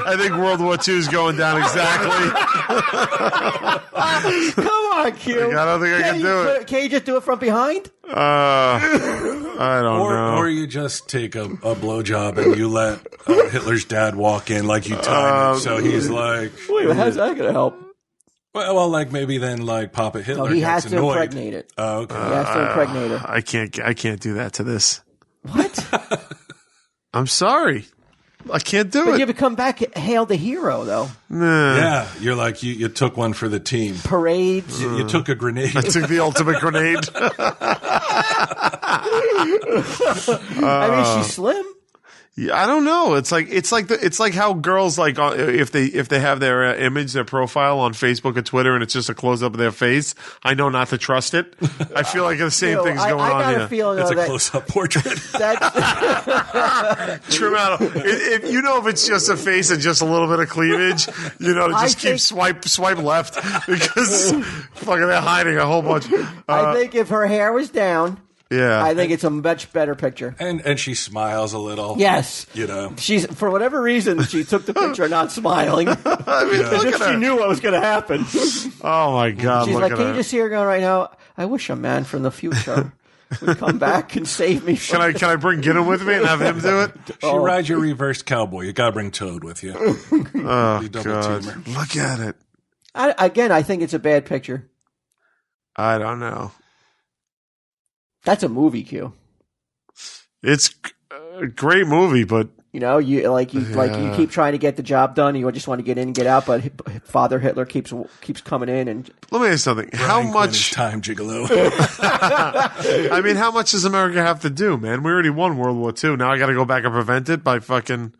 I think World War II is going down exactly. Come on, Q. I don't think I can do it. Can you just do it from behind? I don't know. Or you just take a blowjob and you let Hitler's dad walk in like you time it. So he's like, Wait, how's that going to help? well, like maybe then like Papa Hitler he gets has to annoyed. impregnate it. Oh, okay. He has to impregnate her. I can't do that to this. What? I'm sorry. I can't do But it. you become back, hail the hero, though. Nah. Yeah, you're like, you took one for the team. Parades. You took a grenade. I took the ultimate grenade. I mean, she's slim. Yeah, I don't know. It's like how girls like if they have their image, their profile on Facebook or Twitter, and it's just a close up of their face. I know not to trust it. I feel like the same thing's going on I got here. a feeling It's though, a close-up portrait. Trim out. If it's just a face and just a little bit of cleavage, keep swipe left because fucking they're hiding a whole bunch. I think if her hair was down, Yeah, I think it's a much better picture. and she smiles a little. Yes. She's, for whatever reason, she took the picture not smiling. As if she knew what was going to happen. Oh my God! She's look like, at can her. you just see her going right now? I wish a man from the future would come back and save me. Can I bring Gideon with me and have him do it? She rides your reversed cowboy. You got to bring Toad with you. Oh You double God! teamer. Look at it. I think it's a bad picture. I don't know. That's a movie, Q. It's a great movie, but You keep trying to get the job done. You just want to get in and get out, but Father Hitler keeps coming in. And let me ask you something. How Brian Quinn is much time, Gigolo? I mean, how much does America have to do, man? We already won World War II. Now I got to go back and prevent it by fucking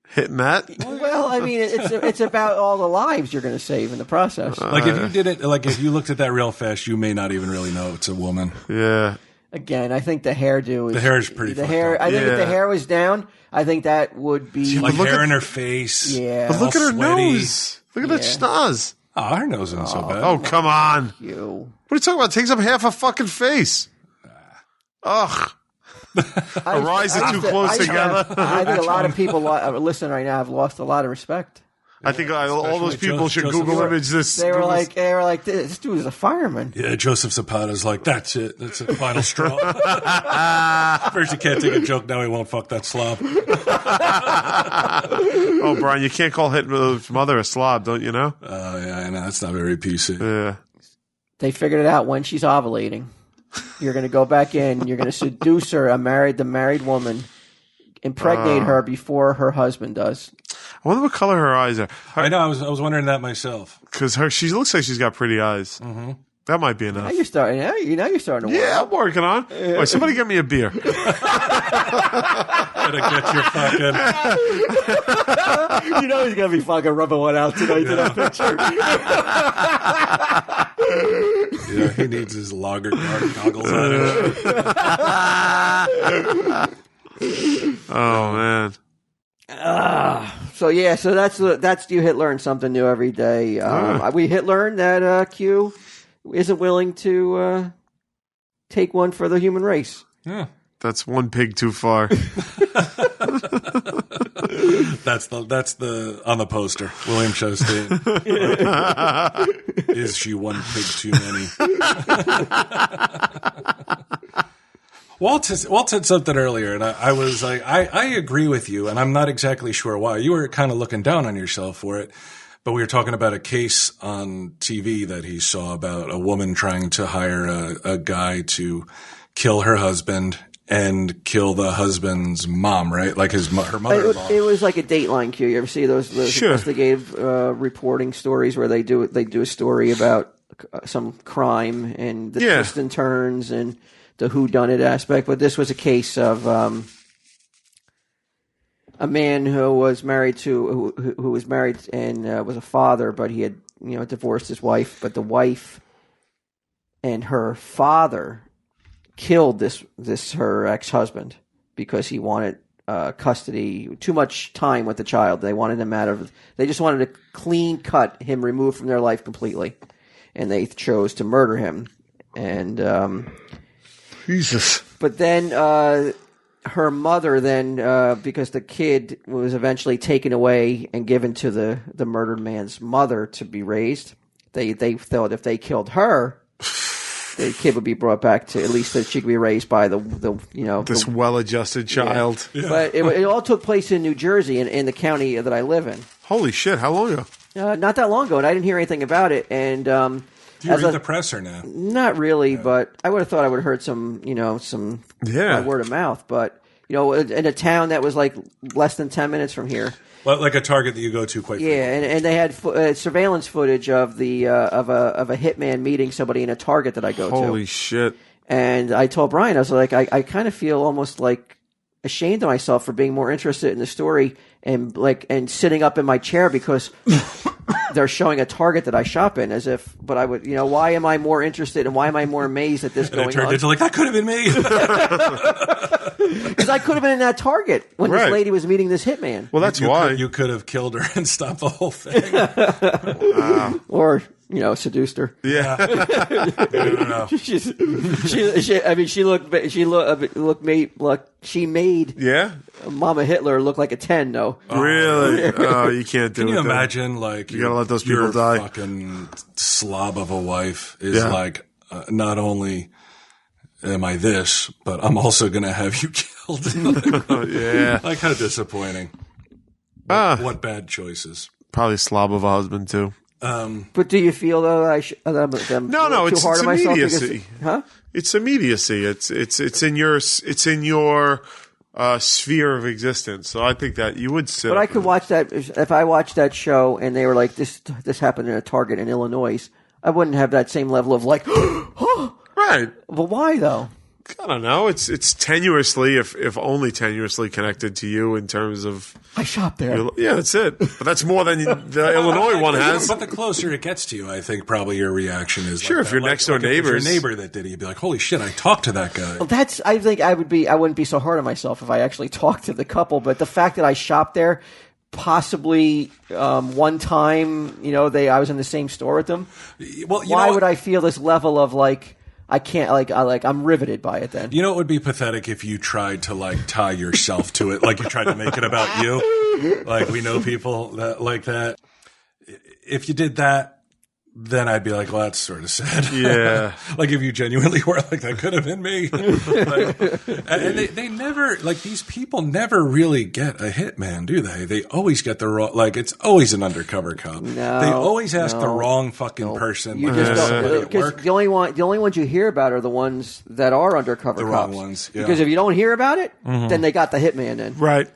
hitting that. well, I mean, it's about all the lives you're going to save in the process. Like if you did it, like if you looked at that real fast, you may not even really know it's a woman. Yeah. Again, I think the hairdo is... The hair is pretty The fucked hair, up. I think if the Yeah. hair was down, I think that would be... Like look hair at- in her face. Yeah. But look at her sweaty. nose. Look at that schnoz. Oh, her nose isn't so bad. Oh, come on. You. What are you talking about? It takes up half a fucking face. Ugh. Our eyes are too close together. I think a lot of people listening right now have lost a lot of respect. I think all those especially people should Joseph Google Moore. image this. They were like, this dude is a fireman. Yeah, Joseph Zapata's like, that's it. That's the final straw. First he can't take a joke, now he won't fuck that slob. Oh, Brian, you can't call Hitler's mother a slob, don't you know? Oh, yeah, I know. That's not very PC. Yeah. They figured it out when she's ovulating. You're going to go back in. You're going to seduce her, the married woman, impregnate her before her husband does. I wonder what color her eyes are. I know, I was wondering that myself. Because she looks like she's got pretty eyes. Mm-hmm. That might be enough. Now you're starting. You're starting to work. Yeah, I'm working on. Wait, somebody get me a beer. Gotta get your fucking... You know he's going to be fucking rubbing one out tonight to that picture. Yeah, he needs his lager goggles on it. Oh, man. So that's you hit learn something new every day. We hit learn that Q isn't willing to take one for the human race. Yeah. That's one pig too far. That's the on the poster. William Chastain. Is she one pig too many? Walt said something earlier, and I was like, I agree with you, and I'm not exactly sure why. You were kind of looking down on yourself for it, but we were talking about a case on TV that he saw about a woman trying to hire a guy to kill her husband and kill the husband's mom, right? Like her mother-in-law. It was like a Dateline Q. You ever see those Sure. investigative reporting stories where they do a story about some crime and the twists and turns and the whodunit aspect? But this was a case of a man who was married who was married and was a father, but he had divorced his wife. But the wife and her father killed this her ex-husband because he wanted custody, too much time with the child. They wanted him they just wanted to clean cut him, removed from their life completely, and they chose to murder him. And Jesus. But then her mother because the kid was eventually taken away and given to the murdered man's mother to be raised, they thought if they killed her, the kid would be brought back to at least that she could be raised by this well-adjusted child. Yeah. But it all took place in New Jersey, in the county that I live in. Holy shit! How long ago? Not that long ago, and I didn't hear anything about it. And do you read the press or no? Not really, but I would have thought I would have heard some word of mouth. But in a town that was like less than 10 minutes from here. Well, like a Target that you go to quite frequently. Yeah, and they had surveillance footage of of a hitman meeting somebody in a Target that I go to. Holy shit! And I told Brian, I was like, I kind of feel almost like ashamed of myself for being more interested in the story and sitting up in my chair because they're showing a Target that I shop in, as if. But I would, why am I more interested and why am I more amazed at this going on? It turned into like that could have been me. Because I could have been in that Target when this lady was meeting this hitman. Well, that's why you could have killed her and stopped the whole thing. Wow. Or seduced her. Yeah. I don't know. She made Mama Hitler look like a 10. No, really? Oh, you can't do it. Can you then. imagine? Like you gotta let those people your die. Fucking slob of a wife is like not only am I this, but I'm also gonna have you killed. Yeah. Like how disappointing. What bad choices. Probably slob of a husband too. But do you feel though I'm No, too hard on myself? Immediacy. It's immediacy. It's in your sphere of existence. So I think that you would sit. But I could watch that if I watched that show and they were like this happened in a Target in Illinois. I wouldn't have that same level of like, right. Well, why though? I don't know. It's tenuously, if only tenuously connected to you in terms of. I shop there. Yeah, that's it. But that's more than the Illinois one has. But the closer it gets to you, I think probably your reaction is sure. Like if you're next door neighbors, your neighbor that did it, you'd be like, "Holy shit, I talked to that guy." Well, I think I wouldn't be so hard on myself if I actually talked to the couple. But the fact that I shopped there, possibly one time, I was in the same store with them. Well, why would I feel this level of like? I can't I'm riveted by it then. You know, it would be pathetic if you tried to tie yourself to it, like you tried to make it about you. Like we know people that like that. If you did that, then I'd be like, well, that's sort of sad. Yeah. Like if you genuinely were like, that could have been me. And they never, like these people never really get a hitman, do they? They always get the wrong, like it's always an undercover cop. No, they always ask the wrong fucking person. You just don't, because the only ones you hear about are the ones that are undercover the cops. Wrong ones. Yeah. Because if you don't hear about it, then they got the hitman in. Right.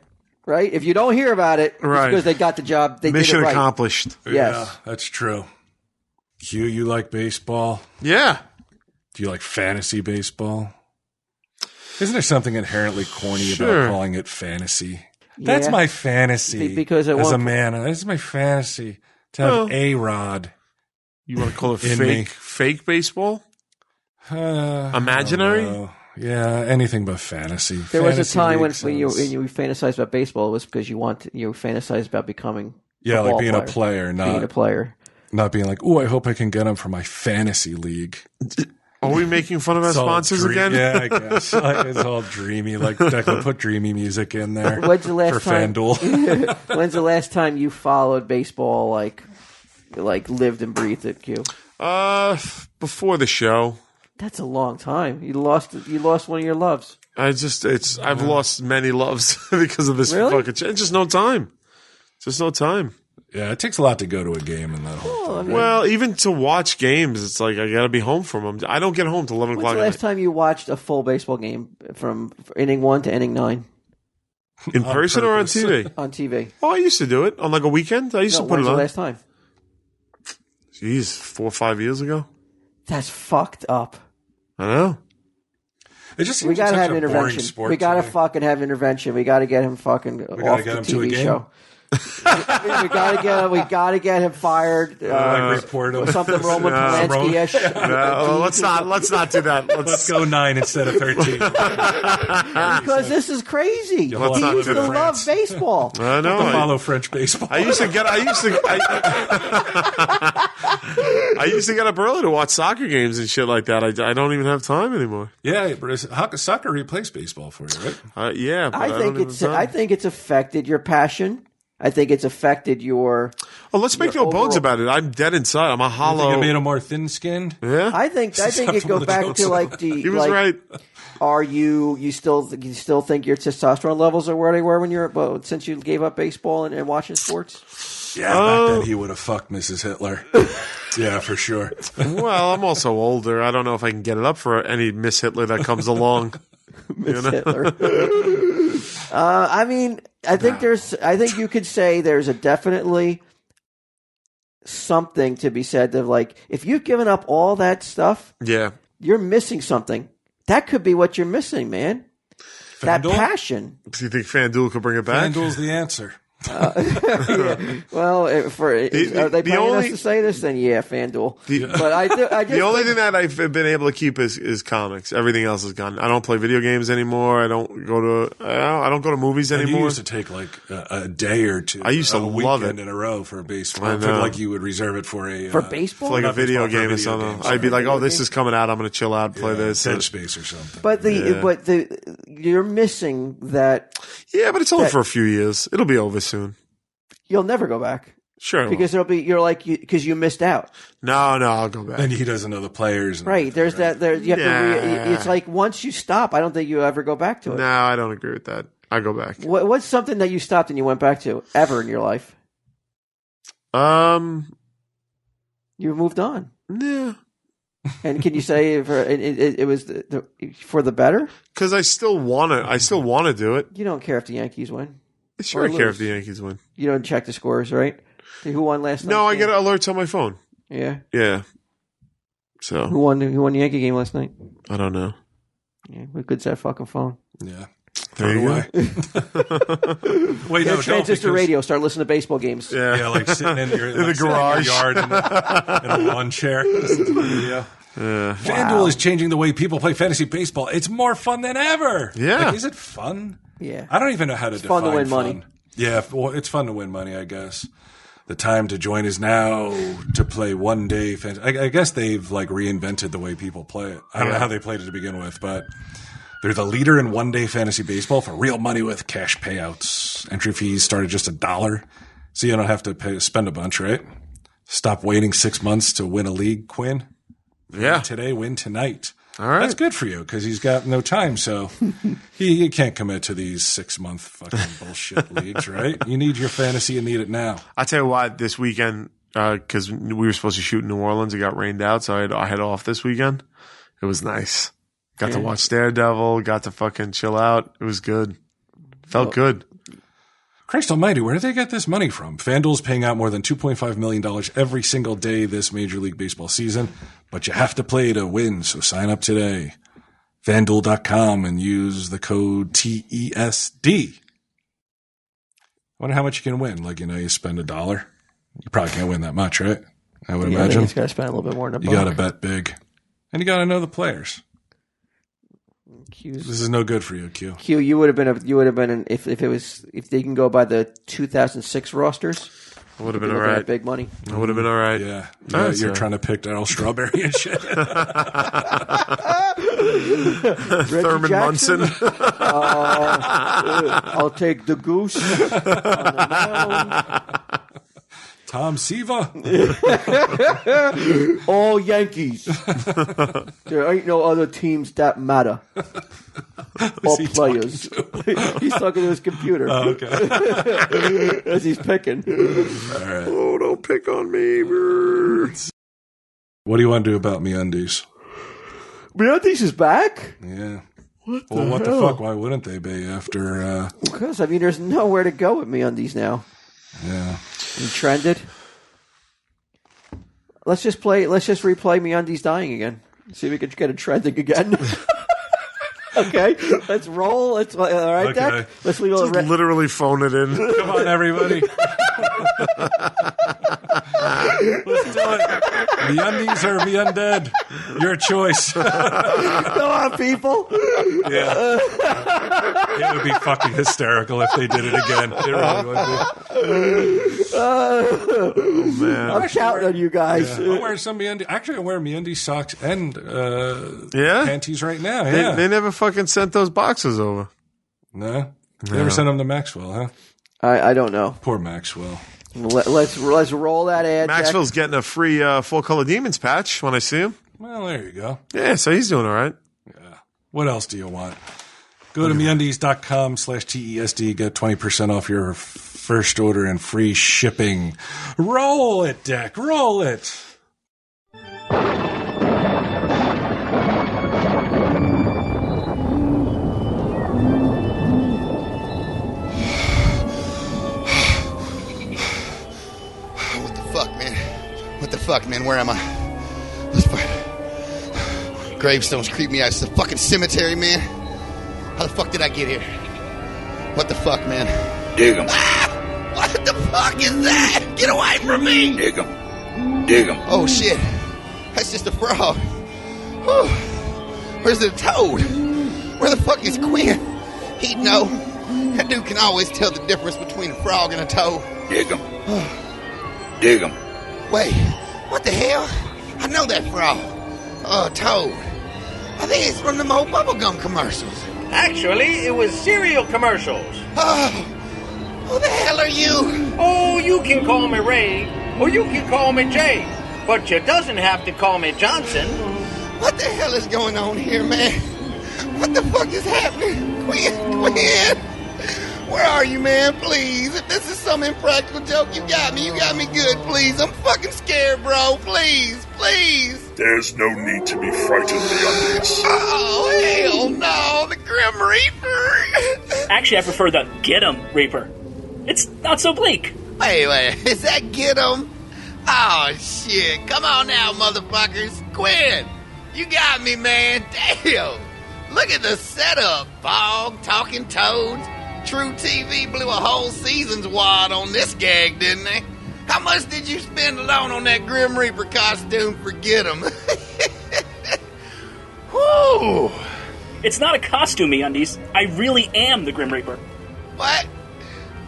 Right? If you don't hear about it, it's because they got the job. They Mission did it right. accomplished. Yes. Yeah, that's true. Q, you like baseball? Yeah. Do you like fantasy baseball? Isn't there something inherently corny about calling it fantasy? Yeah. That's my fantasy. Because as a man, this is my fantasy to have A-Rod. You want to call it me. fake baseball? Imaginary? Yeah, anything but fantasy. There was a time when you fantasized about baseball, it was because you fantasized about becoming like being player. A player, not being a player. Not being like, I hope I can get him for my fantasy league. Are we making fun of our sponsors again? Yeah, I guess. It's all dreamy. Like, Declan, put dreamy music in there When's the last for time, FanDuel. When's the last time you followed baseball, like lived and breathed it, Q? Before the show. That's a long time. You lost one of your loves. I've lost many loves because of this Really? fucking shit. Just no time. Just no time. Yeah, it takes a lot to go to a game and that whole thing. Well, even to watch games, it's like I got to be home from them. I don't get home till 11 When's o'clock the at last time you watched a full baseball game from inning 1 to inning 9 night. In person or on purpose. TV? on TV? Oh, I used to do it on like a weekend. I used to put When's it the on. last time? Jeez, 4 or 5 years ago. That's fucked up. I know. It just We seems gotta like have such a boring intervention. sport We gotta to me. fucking have intervention. We gotta get him fucking off get the him to a TV game? show. We gotta get him fired. Like report him. Something Roman Polanski-ish. No, let's not do that. Let's go 9 instead of 13. Because this is crazy. He Let's not used do to that. love baseball. I know. Follow French baseball. I used to get up early to watch soccer games and shit like that. I don't even have time anymore. Yeah, but soccer replaced baseball for you, right? Yeah, but I don't even have time. I think it's affected your passion. I think it's affected your. Oh, let's make no bones overall- about it. I'm dead inside. I'm a I think hollow. it made him more thin-skinned. Yeah, I think it Susceptible goes to back jokes. to like the. he was right. Are you still think your testosterone levels are where they were when since you gave up baseball and watching sports? Yeah, back then he would have fucked Mrs. Hitler. Yeah, for sure. Well, I'm also older. I don't know if I can get it up for any Miss Hitler that comes along. Miss Hitler. I mean, I think you could say there's a definitely something to be said of like if you've given up all that stuff, Yeah. you're missing something. That could be what you're missing, man. That FanDuel? passion. Do you think FanDuel could bring it back? FanDuel's the answer. Yeah. Well, are they planning us to say this? Then yeah, FanDuel. But I just The only thing that I've been able to keep is comics. Everything else is gone. I don't play video games anymore. I don't go to movies And you anymore. used to take like a day or two. I used to a love weekend it. in a row for baseball. I I feel know. like you would reserve it for a for baseball. For like a Not video baseball, for game or video something. games. I'd be like, Video "Oh, this game? is coming out. I'm going to chill out, play this." Dead Space or something. But you're missing that. Yeah, but it's only for a few years. It'll be over soon. You'll never go back Sure. it because because you missed out. will. No, I'll go back. And he doesn't know the players. And Right. There's that. There you have Yeah. it's like once you stop, I don't think you ever go back to it. No, I don't agree with that. I go back. What's something that you stopped and you went back to ever in your life? Yeah. You moved on. And can you say it was for the better? Because I still want to do it. You don't care if the Yankees win. Sure, Or I care lose. if the Yankees win. You don't check the scores, right? See who won last night? No, I get alerts on my phone. Yeah. Yeah. So Who won the Yankee game last night? I don't know. Yeah, what good's that fucking phone? Yeah. There you Away. Wait, Get no, a transistor don't, because- radio. Start listening to baseball games. Yeah. Yeah, like sitting in your the garage. yard in a lawn chair. Listen to the video. FanDuel is changing the way people play fantasy baseball. It's more fun than ever. Yeah. Like, is it fun? Yeah. I don't even know how to define fun to win money. Yeah, well, it's fun to win money, I guess. The time to join is now to play one day fantasy. I guess they've like reinvented the way people play it. I don't know how they played it to begin with, but they're the leader in one day fantasy baseball for real money with cash payouts. Entry fees start at just $1. So you don't have to spend a bunch, right? Stop waiting 6 months to win a league, Quinn. Yeah. Today, win tonight. All right. That's good for you because he's got no time. So he can't commit to these 6-month fucking bullshit leagues, right? You need your fantasy and need it now. I tell you what, this weekend, because we were supposed to shoot in New Orleans, it got rained out, so I had off this weekend. It was nice. Got to watch Daredevil. Got to fucking chill out. It was good. Felt good. Christ almighty, where did they get this money from? FanDuel's paying out more than $2.5 million every single day this Major League Baseball season, but you have to play to win, so sign up today. FanDuel.com and use the code TESD. I wonder how much you can win. Like, you spend $1. You probably can't win that much, right? I would I think imagine. it's got to spend a little bit more than a You got to bet big. And you got to know the players. Q's. This is no good for you, Q. Q, you would have been if they can go by the 2006 rosters. I would have you'd been be all looking right. at big money. I would have been all right. Yeah. That's You're all trying to pick Darryl Strawberry and shit. Thurman Jackson? Munson. I'll take the goose on the mound. Tom Siva. All Yankees. There ain't no other teams that matter. All players. He's talking to his computer. Oh, okay. As he's picking. All right. Oh, don't pick on me. What do you want to do about MeUndies? MeUndies is back? Yeah. What the fuck? Why wouldn't they be after... Because, I mean, there's nowhere to go with MeUndies now. Yeah. You trended. Let's just replay MeUndies dying again. See if we can get it trending again. Okay, let's roll. All right, Okay. Dak? Let's leave all Just literally phone it in. Come on, everybody. Let's do it. MeUndies or MeUndead? Your choice. Come on, people. Yeah. It would be fucking hysterical if they did it again. It really would be. Oh, man. I'm counting on you guys. Yeah. I'm wearing some MeUndies. Actually, I'm wearing MeUndies socks and panties right now. Yeah. They never fucking sent those boxes over. No? You never sent them to Maxwell, huh? I don't know. Poor Maxwell. Let's roll that ad. Maxwell's getting a free Full Color Demons patch when I see him. Well, there you go. Yeah, so he's doing all right. Yeah. What else do you want? Go to MeUndies.com/TESD. Get 20% off your first order and free shipping. Roll it, Deck. Roll it. What the fuck, man? Where am I? Gravestones creep me out. It's a fucking cemetery, man. How the fuck did I get here? What the fuck, man? Dig 'em. Ah! What the fuck is that? Get away from me! Dig 'em. Dig 'em. Oh, shit. That's just a frog. Whew. Where's the toad? Where the fuck is Quinn? He'd know. That dude can always tell the difference between a frog and a toad. Dig 'em. Dig 'em. Wait, what the hell? I know that frog. Toad. I think it's from them old bubblegum commercials. Actually, it was cereal commercials. Oh, who the hell are you? Oh, you can call me Ray, or you can call me Jay, but you doesn't have to call me Johnson. What the hell is going on here, man? What the fuck is happening? Quinn! Where are you, man? Please. If this is some impractical joke, you got me. You got me good, please. I'm fucking scared, bro. Please. Please. There's no need to be frightened, MeUndies. Oh, hell no. The Grim Reaper. Actually, I prefer the Get 'em Reaper. It's not so bleak. Wait. Is that Get 'em? Oh, shit. Come on now, motherfuckers. Quinn, you got me, man. Damn. Look at the setup. Bog, talking toads. True TV blew a whole season's wad on this gag, didn't they? How much did you spend alone on that Grim Reaper costume? Forget 'em. Whew. It's not a costume, MeUndies. I really am the Grim Reaper. What?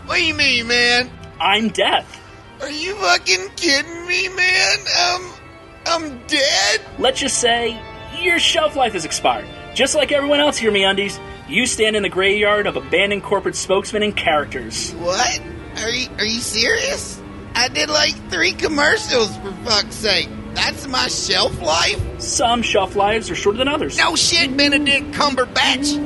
What do you mean, man? I'm death. Are you fucking kidding me, man? I'm dead? Let's just say your shelf life has expired. Just like everyone else here, MeUndies. You stand in the graveyard of abandoned corporate spokesmen and characters. What? Are you serious? I did like 3 commercials, for fuck's sake. That's my shelf life? Some shelf lives are shorter than others. No shit, Benedict Cumberbatch.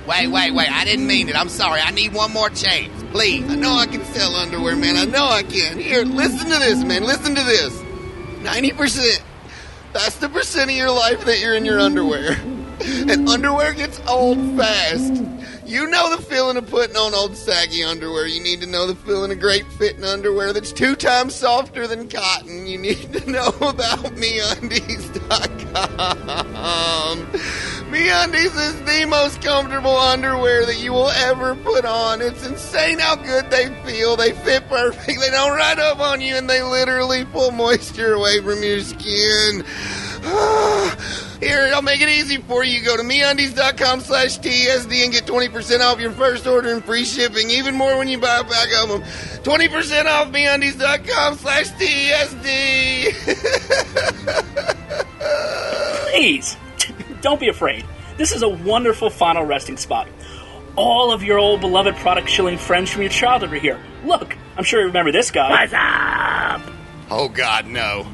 Wait. I didn't mean it. I'm sorry. I need one more chance. Please. I know I can sell underwear, man. I know I can. Here, listen to this, man. Listen to this. 90%. That's the percent of your life that you're in your underwear. And underwear gets old fast. You know the feeling of putting on old saggy underwear. You need to know the feeling of great fitting underwear that's 2 times softer than cotton. You need to know about MeUndies.com. MeUndies is the most comfortable underwear that you will ever put on. It's insane how good they feel. They fit perfect. They don't ride up on you, and they literally pull moisture away from your skin. Here, I'll make it easy for you. Go to MeUndies.com/TSD and get 20% off your first order and free shipping. Even more when you buy a pack of them. 20% off MeUndies.com/TSD. Please, don't be afraid. This is a wonderful final resting spot. All of your old beloved product-shilling friends from your childhood are here. Look, I'm sure you remember this guy. What's up? Oh, God, no.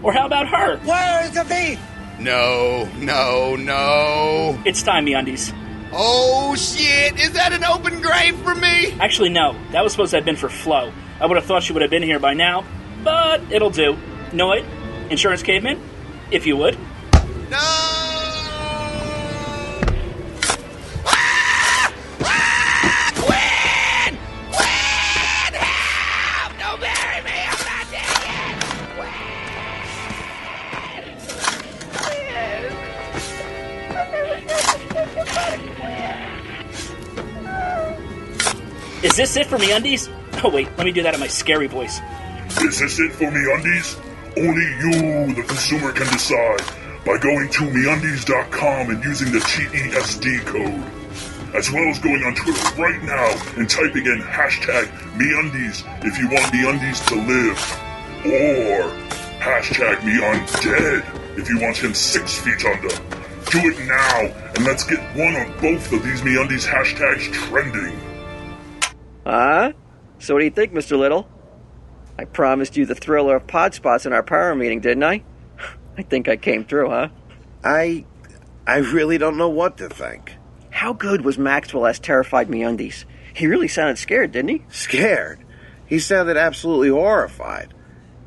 Or how about her? Where's the beef? No. It's time, MeUndies. Oh, shit. Is that an open grave for me? Actually, no. That was supposed to have been for Flo. I would have thought she would have been here by now, but it'll do. Know it? Insurance caveman? If you would. No! Quinn! Quinn! Help! Don't bury me! I'm not dead yet! Is this it for MeUndies? Oh, wait. Let me do that in my scary voice. Is this it for MeUndies? Only you, the consumer, can decide by going to MeUndies.com and using the TESD code. As well as going on Twitter right now and typing in hashtag MeUndies if you want MeUndies to live. Or hashtag MeUndead if you want him 6 feet under. Do it now and let's get one of both of these MeUndies hashtags trending. So what do you think, Mr. Little? I promised you the thriller of pod spots in our power meeting, didn't I? I think I came through, huh? I really don't know what to think. How good was Maxwell as terrified MeUndies? He really sounded scared, didn't he? Scared? He sounded absolutely horrified.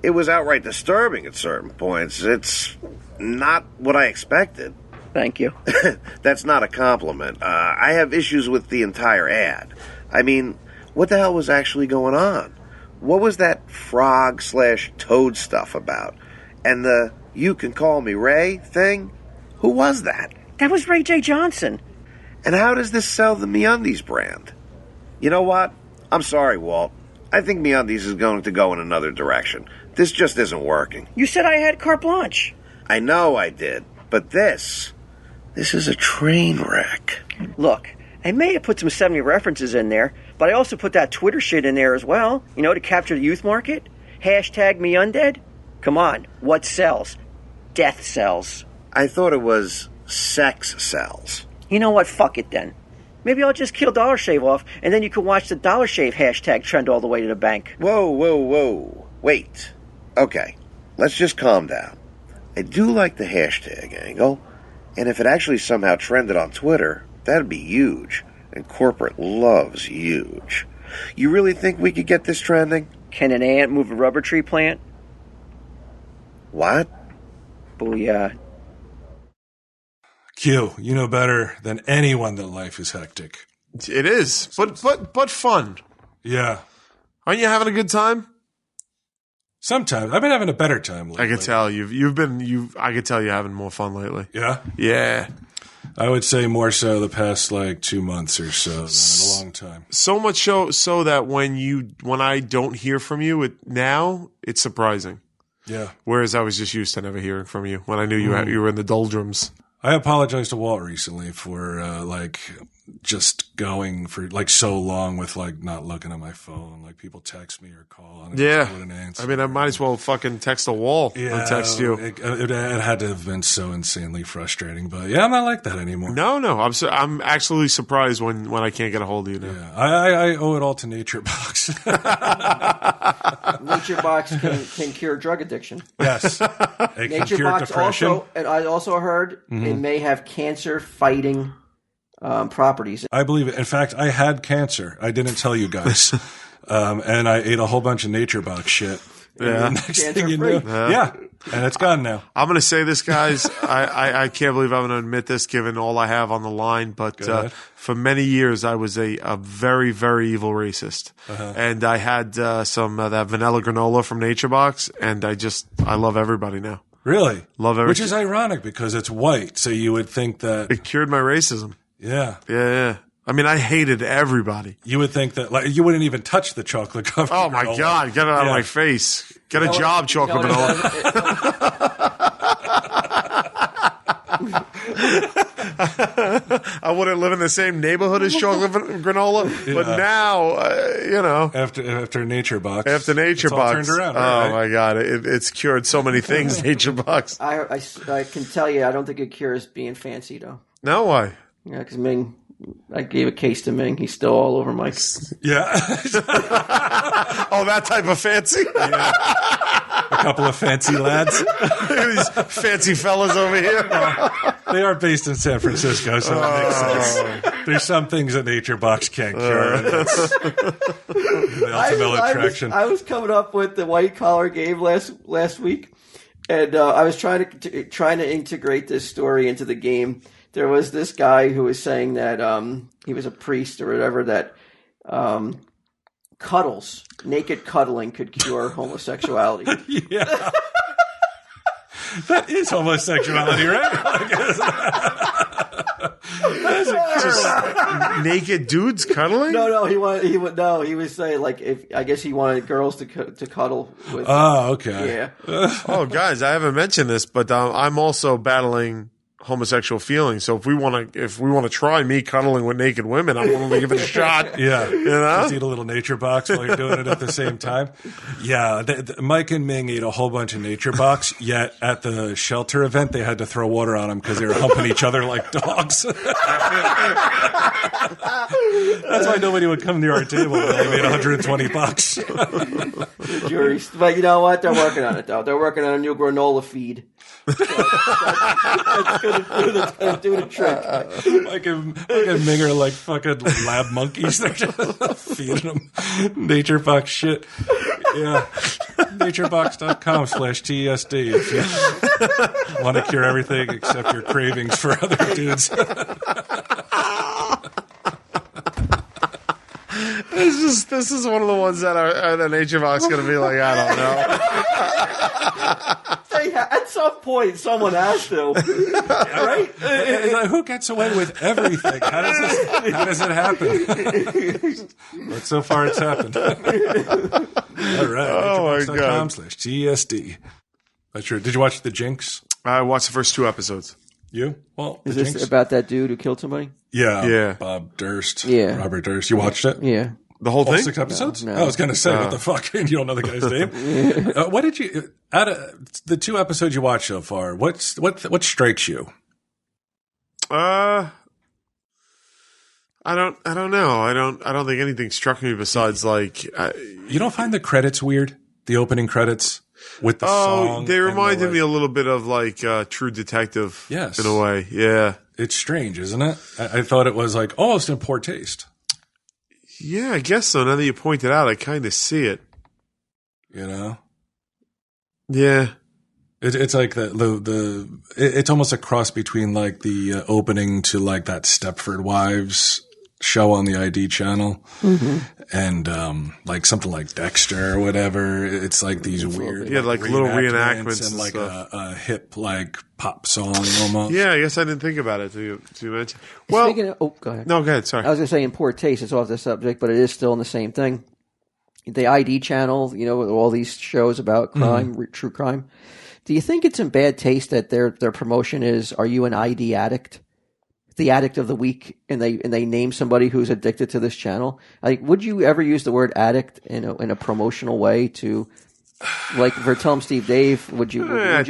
It was outright disturbing at certain points. It's not what I expected. Thank you. That's not a compliment. I have issues with the entire ad. I mean, what the hell was actually going on? What was that frog/toad stuff about? And the "you can call me Ray" thing? Who was that? That was Ray J. Johnson. And how does this sell the MeUndies brand? You know what? I'm sorry, Walt. I think MeUndies is going to go in another direction. This just isn't working. You said I had carte blanche. I know I did. But this is a train wreck. Look, I may have put some 70 references in there, but I also put that Twitter shit in there as well, to capture the youth market. Hashtag MeUndead. Come on, what sells? Death sells. I thought it was sex sells. You know what? Fuck it then. Maybe I'll just kill Dollar Shave off, and then you can watch the Dollar Shave hashtag trend all the way to the bank. Whoa. Wait. Okay, let's just calm down. I do like the hashtag angle, and if it actually somehow trended on Twitter, that'd be huge. And corporate loves huge. You really think we could get this trending? Can an ant move a rubber tree plant? What? Booyah. Q, you know better than anyone that life is hectic. It is, but fun. Yeah. Aren't you having a good time? Sometimes. I've been having a better time lately. I could tell I could tell you're having more fun lately. Yeah? Yeah. I would say more so the past 2 months or so than in a long time. So much so that when I don't hear from you now, it's surprising. Yeah. Whereas I was just used to never hearing from you when I knew you were in the doldrums. I apologized to Walt recently for just going for so long with not looking at my phone. People text me or call and I wouldn't answer. I mean, I might as well fucking text a wall or text you. It had to have been so insanely frustrating, but I'm not like that anymore. No, I'm actually surprised when I can't get a hold of you now. Yeah, I owe it all to NatureBox. NatureBox can cure drug addiction. Yes, it can cure depression. And I also heard it may have cancer-fighting properties. I believe it. In fact, I had cancer. I didn't tell you guys. And I ate a whole bunch of NatureBox shit. Yeah. And the next thing you knew, and it's gone now. I'm going to say this, guys. I can't believe I'm going to admit this, given all I have on the line. But for many years, I was a very, very evil racist. And I had some that vanilla granola from NatureBox, and I love everybody now. Really? Love everybody. Which is ironic because it's white, so you would think that it cured my racism. Yeah. Yeah. I mean, I hated everybody. You would think that, you wouldn't even touch the chocolate covered. Oh my God! Get it out of my face. Get a job, chocolate vanilla. I wouldn't live in the same neighborhood as chocolate granola, but now, After NatureBox. After NatureBox. It's all turned around. Oh my God! It's cured so many things. NatureBox. I can tell you, I don't think it cures being fancy though. No, why? Yeah, because Ming, I gave a case to Ming. He's still all over Mike. Yeah. Oh, that type of fancy? Yeah. a couple of fancy lads. These fancy fellas over here. They are based in San Francisco, so it makes sense. There's some things that NatureBox can't cure. And that's the ultimate attraction. I was coming up with the white collar game last week, and I was trying to integrate this story into the game. There was this guy who was saying that he was a priest or whatever, that naked cuddling could cure homosexuality. Yeah. That is homosexuality, right? Just naked dudes cuddling? No, he was saying, like, I guess he wanted girls to cuddle with. Oh, okay. Yeah. Oh, guys, I haven't mentioned this, but I'm also battling homosexual feelings. So if we want to try me cuddling with naked women, I'm willing to give it a shot. Yeah, you know, just eat a little NatureBox while you're doing it at the same time. Yeah, Mike and Ming ate a whole bunch of NatureBox. Yet at the shelter event, they had to throw water on them because they were humping each other like dogs. That's why nobody would come near our table. They made $120. Juries, but you know what? They're working on it though. They're working on a new granola feed. That's gonna do the trick. Mike and Ming are like fucking lab monkeys. They're just feeding them NatureBox shit. Yeah. NatureBox.com/TSD if you want to cure everything except your cravings for other dudes. This is one of the ones that are the NatureBox going to be like, I don't know. At some point, someone has to, right? Who gets away with everything? How does it happen? But so far, it's happened. All right. Oh my God. NatureBox.com/TSD. That's true. Did you watch The Jinx? I watched the first 2 episodes. You? Well, is The this Jinx? about that dude who killed somebody? Yeah. Bob Durst. Yeah. Robert Durst. You watched it? Yeah. The whole All thing? 6 episodes? No. I was going to say, what the fuck? You don't know the guy's name? What did you, out of the 2 episodes you watched so far, what strikes you? I don't know. I don't think anything struck me besides like. You don't find the credits weird? The opening credits with the song? They reminded me a little bit of like True Detective. Yes. In a way. Yeah. It's strange, isn't it? I thought it was like almost in poor taste. Yeah, I guess so. Now that you point it out, I kind of see it. You know? Yeah. It's like it's almost a cross between like the opening to like that Stepford Wives show on the ID channel and like something like Dexter or whatever. It's like these weird, like little reenactments and like stuff. a hip like pop song almost. Yeah, I guess I didn't think about it to mention. Well, go ahead. No, go ahead. Sorry. I was going to say in poor taste. It's off the subject, but it is still in the same thing. The ID channel, you know, with all these shows about crime, true crime. Do you think it's in bad taste that their promotion is, are you an ID addict? The addict of the week, and they name somebody who's addicted to this channel. Like, would you ever use the word addict in a promotional way to, like, for Tell 'em Steve Dave? Would you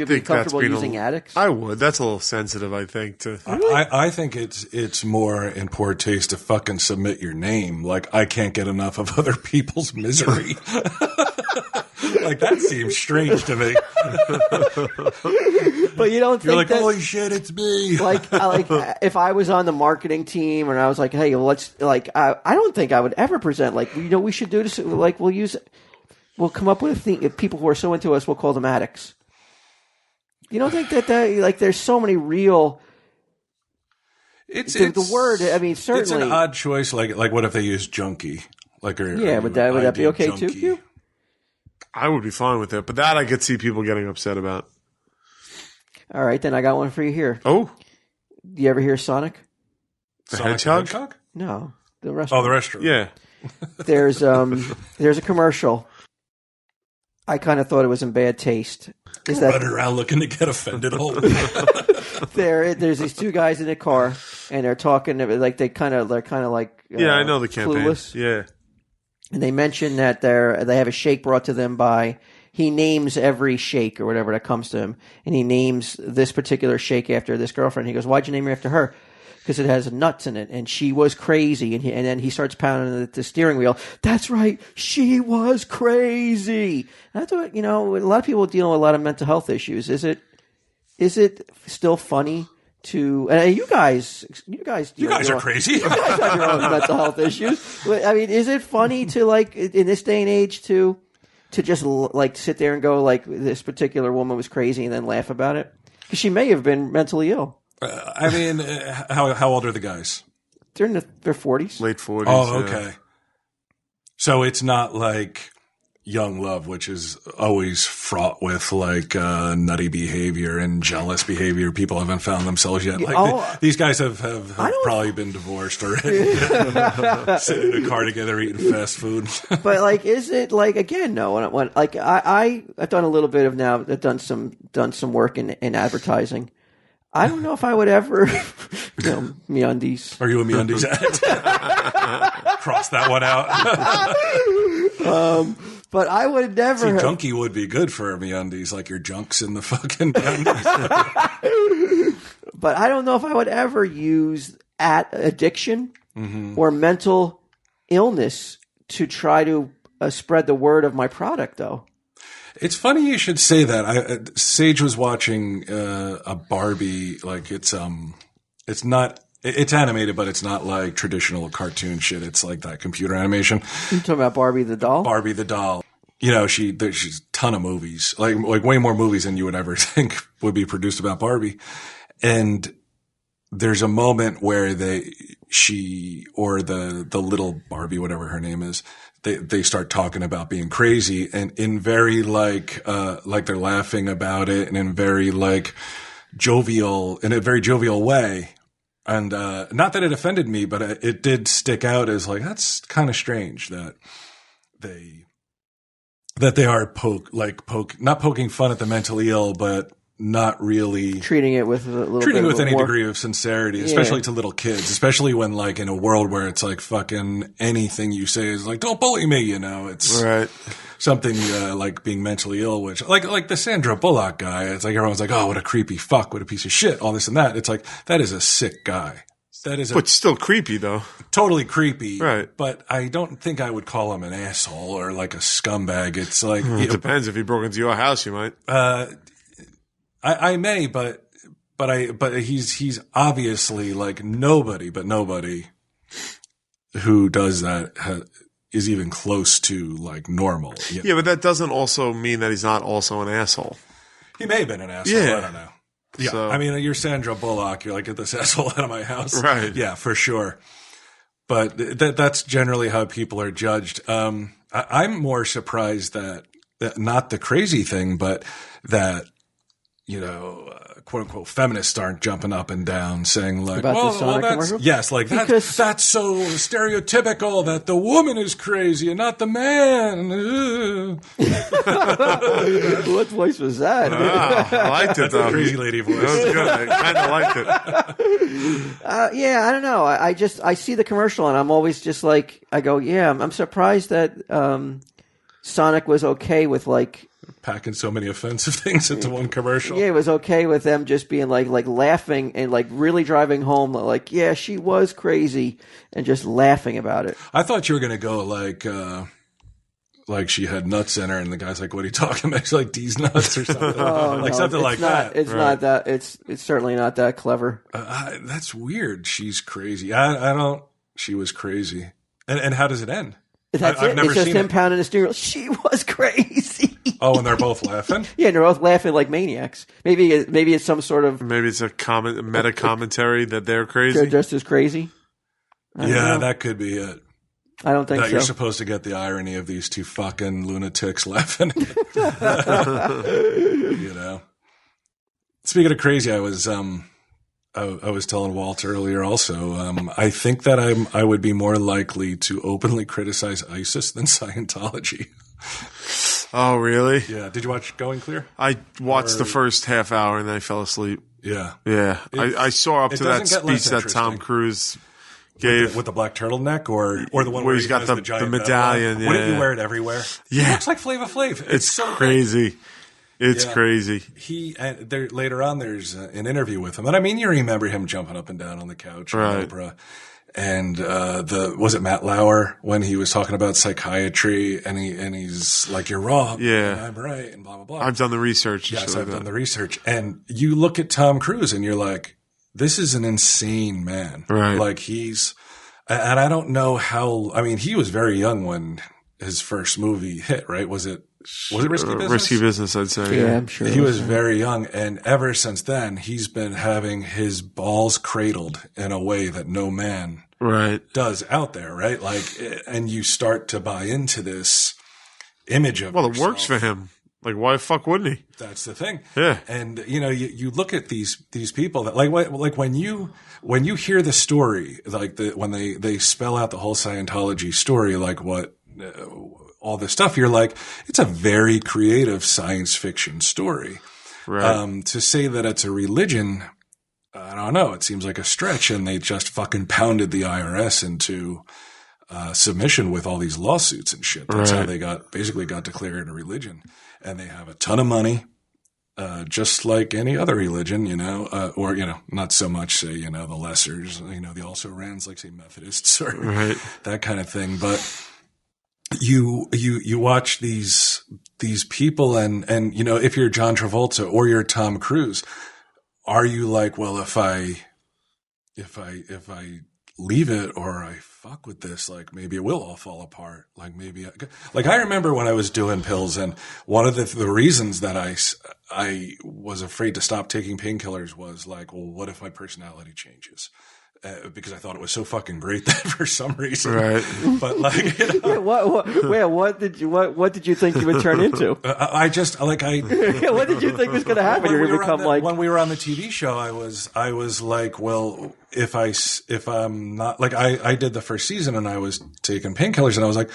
be comfortable using addicts? I would. That's a little sensitive, I think. I think it's more in poor taste to fucking submit your name. Like, I can't get enough of other people's misery. Like, that seems strange to me. But you don't think you're like, that, holy shit, it's me. Like if I was on the marketing team and I was like, hey, let's like, I don't think I would ever present like, you know, we should do this. Like, we'll come up with a thing. If people who are so into us, we'll call them addicts. You don't think that like there's so many real. It's the word. I mean, certainly it's an odd choice. Like what if they use junkie? Like, would that be okay junkie? too? I would be fine with it, but that I could see people getting upset about. All right, then I got one for you here. Oh, do you ever hear Sonic? The Hedgehog? No, the restaurant. Oh, the restaurant. Yeah. There's a commercial. I kind of thought it was in bad taste. Running around looking to get offended all the time. There's these 2 guys in a car, and they're talking like they're kind of like yeah, I know the campaign. Clueless. Yeah. And they mention that they have a shake brought to them by, he names every shake or whatever that comes to him. And he names this particular shake after this girlfriend. He goes, why'd you name her after her? because it has nuts in it, and she was crazy, and then he starts pounding the steering wheel. That's right, she was crazy. And I thought, a lot of people deal with a lot of mental health issues. Is it still funny to? And you guys are crazy. You guys have your own mental health issues. I mean, is it funny to like in this day and age to just like sit there and go like this particular woman was crazy and then laugh about it? Because she may have been mentally ill. I mean, how old are the guys? They're in their 40s. Late 40s. Oh, okay. Yeah. So it's not like Young Love, which is always fraught with like nutty behavior and jealous behavior. People haven't found themselves yet. Like these guys have probably been divorced already. Sitting in a car together eating fast food. But like, is it like, again, no, when like I've done a little bit of now, I've done some work in advertising. I don't know if I would ever, MeUndies. Are you a MeUndies addict? Cross that one out. But I would never. See, junkie would be good for MeUndies, like your junks in the fucking MeUndies. But I don't know if I would ever use addiction or mental illness to try to spread the word of my product, though. It's funny you should say that. Sage was watching a Barbie, like it's animated, but it's not like traditional cartoon shit. It's like that computer animation. You talking about Barbie the doll? Barbie the doll. She's a ton of movies, like way more movies than you would ever think would be produced about Barbie. And there's a moment where the little Barbie, whatever her name is, they start talking about being crazy, and in very like they're laughing about it, and in a very jovial way. And not that it offended me, but it did stick out as like, that's kind of strange that they are not poking fun at the mentally ill, but not really treating it with any degree of sincerity, especially to little kids, especially when like in a world where it's like fucking anything you say is like, don't bully me, it's right. Something like being mentally ill, which like the Sandra Bullock guy, it's like everyone's like, oh, what a creepy fuck, what a piece of shit, all this and that. It's like, that is a sick guy. But still creepy though. Totally creepy. Right. But I don't think I would call him an asshole or like a scumbag. It's like, it depends. If he broke into your house, you might. I may, but he's obviously like nobody who does that is even close to like normal. Yeah, but that doesn't also mean that he's not also an asshole. He may have been an asshole. Yeah. I don't know. Yeah, so, I mean, you're Sandra Bullock. You're like, get this asshole out of my house. Right. Yeah, for sure. But that's generally how people are judged. I'm more surprised that not the crazy thing, but that, quote unquote feminists aren't jumping up and down saying like, that's so stereotypical that the woman is crazy and not the man. What voice was that? I liked it though. Crazy lady voice. That was good. I kind of liked it. Yeah, I don't know. I see the commercial and I'm always just like, I go, yeah, I'm surprised that Sonic was okay with like packing so many offensive things into one commercial. Yeah, it was okay with them just being like laughing and like really driving home like, yeah, she was crazy, and just laughing about it. I thought you were going to go like she had nuts in her, and the guy's like, what are you talking about? She's like, these nuts or something. Something like that. It's not that. It's certainly not that clever. That's weird. She's crazy. She was crazy. And how does it end? That's it. It's just him pounding the steering wheel. She was crazy. Oh, and they're both laughing? Yeah, and they're both laughing like maniacs. Maybe it's some sort of... Maybe it's a meta commentary that they're crazy. They're just as crazy? Yeah, that could be it. I don't think so. You're supposed to get the irony of these two fucking lunatics laughing. Speaking of crazy, I was telling Walt earlier also, I think that I would be more likely to openly criticize ISIS than Scientology. Oh, really? Yeah. Did you watch Going Clear? I watched the first half hour and then I fell asleep. Yeah. Yeah. I saw up to that speech that Tom Cruise gave. With the black turtleneck or the one where he's got the medallion. Wouldn't you wear it everywhere? Yeah. It looks like Flava Flav. It's so crazy. It's crazy. Later on, there's an interview with him. And I mean, you remember him jumping up and down on the couch on Oprah. And was it Matt Lauer when he was talking about psychiatry and he's like, you're wrong. Yeah. And I'm right. And blah, blah, blah. I've done the research. Yes, I've done the research. And you look at Tom Cruise and you're like, this is an insane man. Right. Like and I don't know how, I mean, he was very young when his first movie hit, right? Was it Risky Business? Risky Business, I'd say. Yeah, I'm sure. He was very young. And ever since then, he's been having his balls cradled in a way that no man does out there, right? Like, and you start to buy into this image of it works for him. Like, why the fuck wouldn't he? That's the thing. Yeah. And, you look at these people that like when you hear the story, like when they spell out the whole Scientology story, like what, all this stuff, you're like, it's a very creative science fiction story. Right. To say that it's a religion, I don't know. It seems like a stretch, and they just fucking pounded the IRS into submission with all these lawsuits and shit. That's how they basically got declared a religion, and they have a ton of money, just like any other religion, or not so much say the lessers, the also rans like say Methodists or that kind of thing, but. You watch these people and if you're John Travolta or you're Tom Cruise, are you like, well, if I leave it or I fuck with this, like maybe it will all fall apart. Like maybe I remember when I was doing pills, and one of the reasons that I was afraid to stop taking painkillers was like, well, what if my personality changes? Because I thought it was so fucking great that for some reason, but like, what did you think you would turn into? I just like what did you think was going to happen? You're going to become when we were on the TV show, I was like, well, if I'm not like I did the first season and I was taking painkillers and I was like,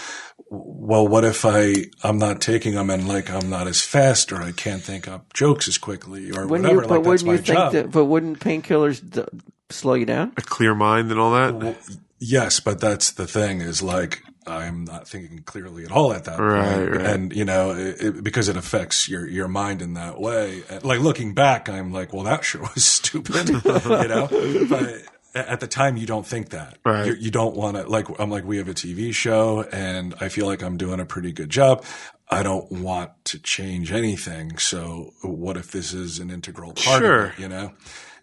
well, what if I'm not taking them and like I'm not as fast or I can't think up jokes as quickly or whatever. Like that's my job. But wouldn't painkillers slow you down? A clear mind and all that? Well, yes, but that's the thing is like I'm not thinking clearly at all at that point. And, because it affects your mind in that way. Like looking back, I'm like, well, that sure was stupid, but at the time you don't think that. Right. You don't want to I'm like, we have a TV show and I feel like I'm doing a pretty good job. I don't want to change anything. So what if this is an integral part of it,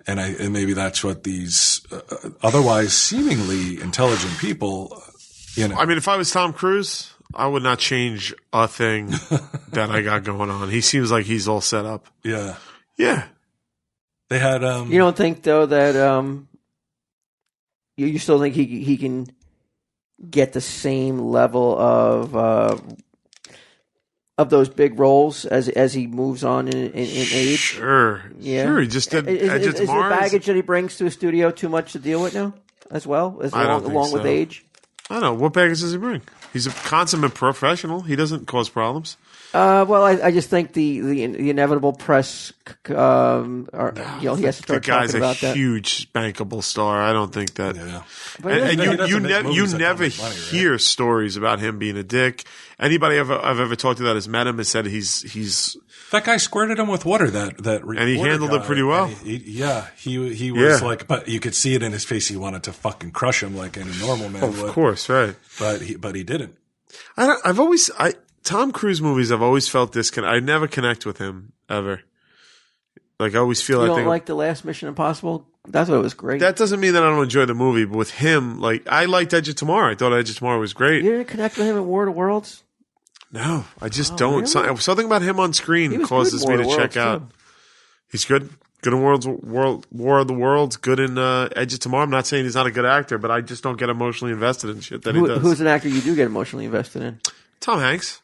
And maybe that's what these otherwise seemingly intelligent people, I mean, if I was Tom Cruise, I would not change a thing that I got going on. He seems like he's all set up. Yeah. Yeah. They had. You don't think though that you still think he can get the same level of those big roles as he moves on in age? Sure. He just did Edge of Tomorrow. Is the baggage that he brings to a studio too much to deal with now as well, along with age? I don't know. What baggage does he bring? He's a consummate professional. He doesn't cause problems. Well, I just think the inevitable press, he has to start talking about that. The guy's a huge bankable star. I don't think that. Yeah. And you never hear stories about him being a dick. Anybody I've ever talked to that has met him has said he's that guy squirted him with water. And he handled it pretty well. He was like, but you could see it in his face. He wanted to fucking crush him like any normal man would. Of course, right. But he didn't. Tom Cruise movies, I've always felt disconnect. I never connect with him ever. Like I always feel you don't like the last Mission Impossible? That's what was great. That doesn't mean that I don't enjoy the movie, but with him, like I liked Edge of Tomorrow. I thought Edge of Tomorrow was great. You didn't connect with him in War of the Worlds? No, I just don't. Really? Something about him on screen causes me to check out. He's good. Good in War of the Worlds. Good in Edge of Tomorrow. I'm not saying he's not a good actor, but I just don't get emotionally invested in shit that he does. Who's an actor you do get emotionally invested in? Tom Hanks.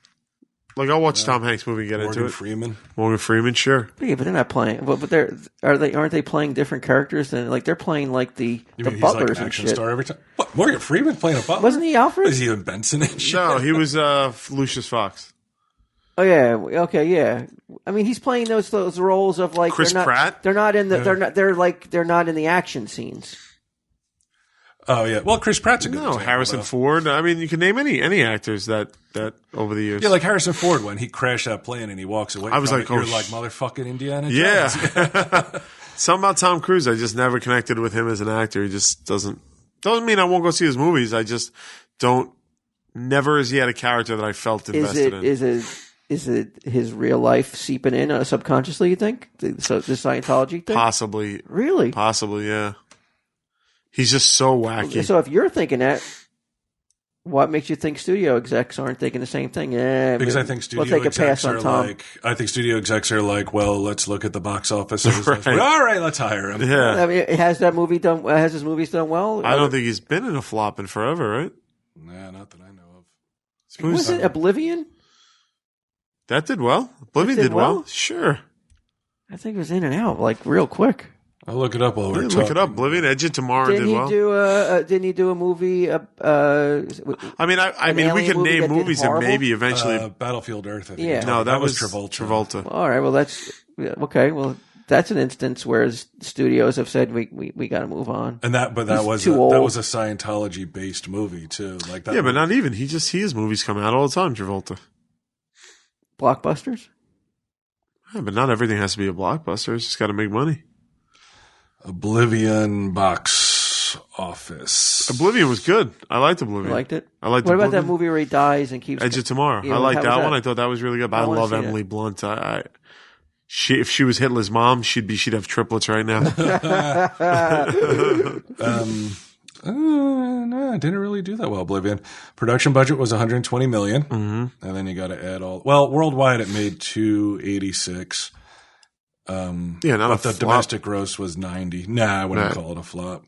Like I'll watch Tom Hanks movie and get into it. Morgan Freeman, sure. Yeah, but they're not playing. But aren't they playing different characters? Than like they're playing like the butlers like an and action shit. Star every time. What, Morgan Freeman playing a butler? Wasn't he Alfred? Was he even Benson and shit? No, he was Lucius Fox. Oh yeah, okay, yeah. I mean, he's playing those roles of like Chris Pratt. They're not in the. They're not in the action scenes. Oh yeah. Well, Chris Pratt's a good example, Harrison though. Ford. I mean, you can name any actors that over the years. Yeah, like Harrison Ford when he crashed that plane and he walks away. I was from like, it, you're oh, like motherfucking Indiana Jones. Yeah. Something about Tom Cruise. I just never connected with him as an actor. He just doesn't mean I won't go see his movies. I just don't. Never has he had a character that I felt invested in. Is it his real life seeping in subconsciously? You think the Scientology thing? Possibly. Really? Possibly. Yeah. He's just so wacky. So if you're thinking that, what makes you think studio execs aren't thinking the same thing? Because I think studio execs are like, well, let's look at the box office. Right. All right, let's hire him. Yeah. I mean, has his movies done well? I don't think he's been in a flop in forever, right? Nah, not that I know of. Was it Oblivion? That did well. Oblivion did well. Sure. I think it was in and out, like real quick. I'll look it up while we're talking. Look it up. Oblivion, Edge of Tomorrow did well. Didn't he do a movie? I mean, we can name movies that maybe eventually. Battlefield Earth. I think. Yeah. No, that was Travolta. All right. Well, that's okay. Well, that's an instance where studios have said we got to move on. And that was a Scientology based movie too. Like that. Yeah, but not even. He has movies come out all the time. Travolta. Blockbusters. Yeah, but not everything has to be a blockbuster. It's just got to make money. Oblivion box office. Oblivion was good. I liked Oblivion. You liked it? I liked. What Oblivion. about that movie where he dies and keeps Edge of Tomorrow? Yeah, I liked that one. that? I thought that was really good. But I love Emily that. Blunt. If she was Hitler's mom, she'd have triplets right now. No, it didn't really do that well. Oblivion production budget was 120 million, and then you got to add all. Well, worldwide it made 286. Not but a the domestic gross was 90. Nah, I wouldn't call it a flop.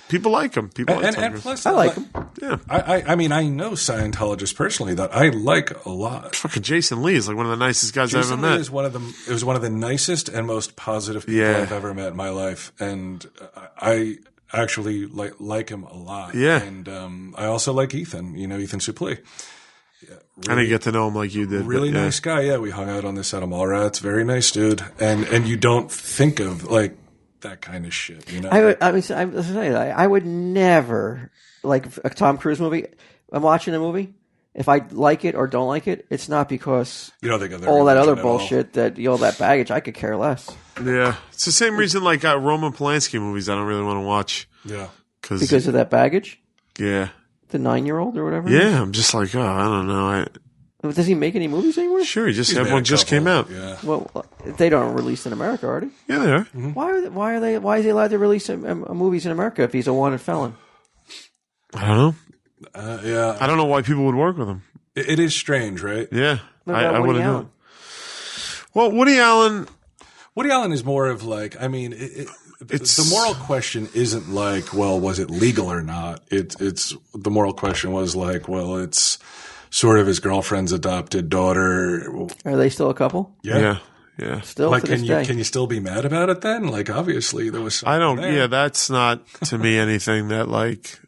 People like him. And plus, I like him. Yeah, I mean, I know Scientologists personally that I like a lot. Fucking Jason Lee is like one of the nicest guys I ever met. Jason Lee is one of the nicest and most positive people I've ever met in my life, and I actually like him a lot. Yeah, and I also like Ethan. Ethan Suplee. Yeah, really, I didn't get to know him like you did. Really nice guy. Yeah, we hung out on the set of Mallrats. Very nice dude. And you don't think of like that kind of shit. I would never like a Tom Cruise movie. I'm watching a movie. If I like it or don't like it, it's not because all that other bullshit all that baggage. I could care less. Yeah, it's the same reason like Roman Polanski movies I don't really want to watch. Yeah, because of that baggage. Yeah. The 9-year-old or whatever? Yeah, I'm just like, I don't know. Does he make any movies anymore? Sure, one just came out. Yeah. Well, they don't release in America, are they? Yeah, they are. Mm-hmm. Why is he allowed to release movies in America if he's a wanted felon? I don't know. Yeah. I don't know why people would work with him. It is strange, right? Yeah. I wouldn't know. Well, Woody Allen is more of like, I mean, the moral question isn't like, well, was it legal or not? It's the moral question was like, well, it's sort of his girlfriend's adopted daughter. Are they still a couple? Yeah. Still, like, can you still be mad about it then? Like, obviously there was something I don't. there. Yeah, that's not to me anything that like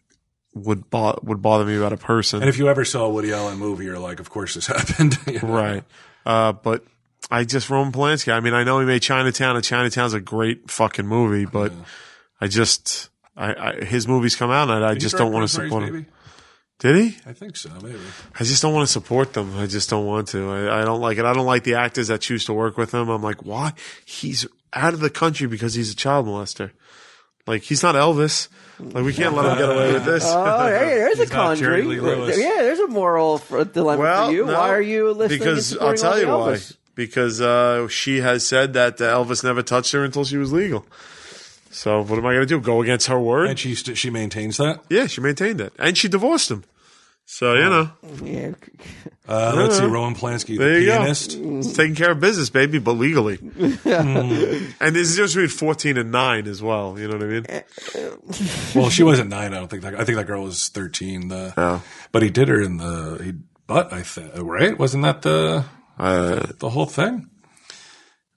would bother me about a person. And if you ever saw a Woody Allen movie, you're like, of course this happened, right? But Roman Polanski. I mean, I know he made Chinatown, and Chinatown's a great fucking movie, but his movies come out, and I just don't want to support him. Did he? I think so, maybe. I just don't want to support them. I just don't want to. I don't like it. I don't like the actors that choose to work with him. I'm like, why? He's out of the country because he's a child molester. Like, he's not Elvis. Like, we can't let him get away with this. Oh, hey, there's a conjuring. Yeah, there's a moral dilemma for you. No, why are you listening? Because I'll tell you why. Because she has said that Elvis never touched her until she was legal. So what am I going to do? Go against her word? And she maintains that? Yeah, she maintained it. And she divorced him. So, Yeah. Let's see, Roman Polanski, the pianist. He's taking care of business, baby, but legally. And this is just between 14 and 9 as well. You know what I mean? Well, she wasn't 9, I don't think. I think that girl was 13. But he did her in the butt, I think. Right? Wasn't that the whole thing?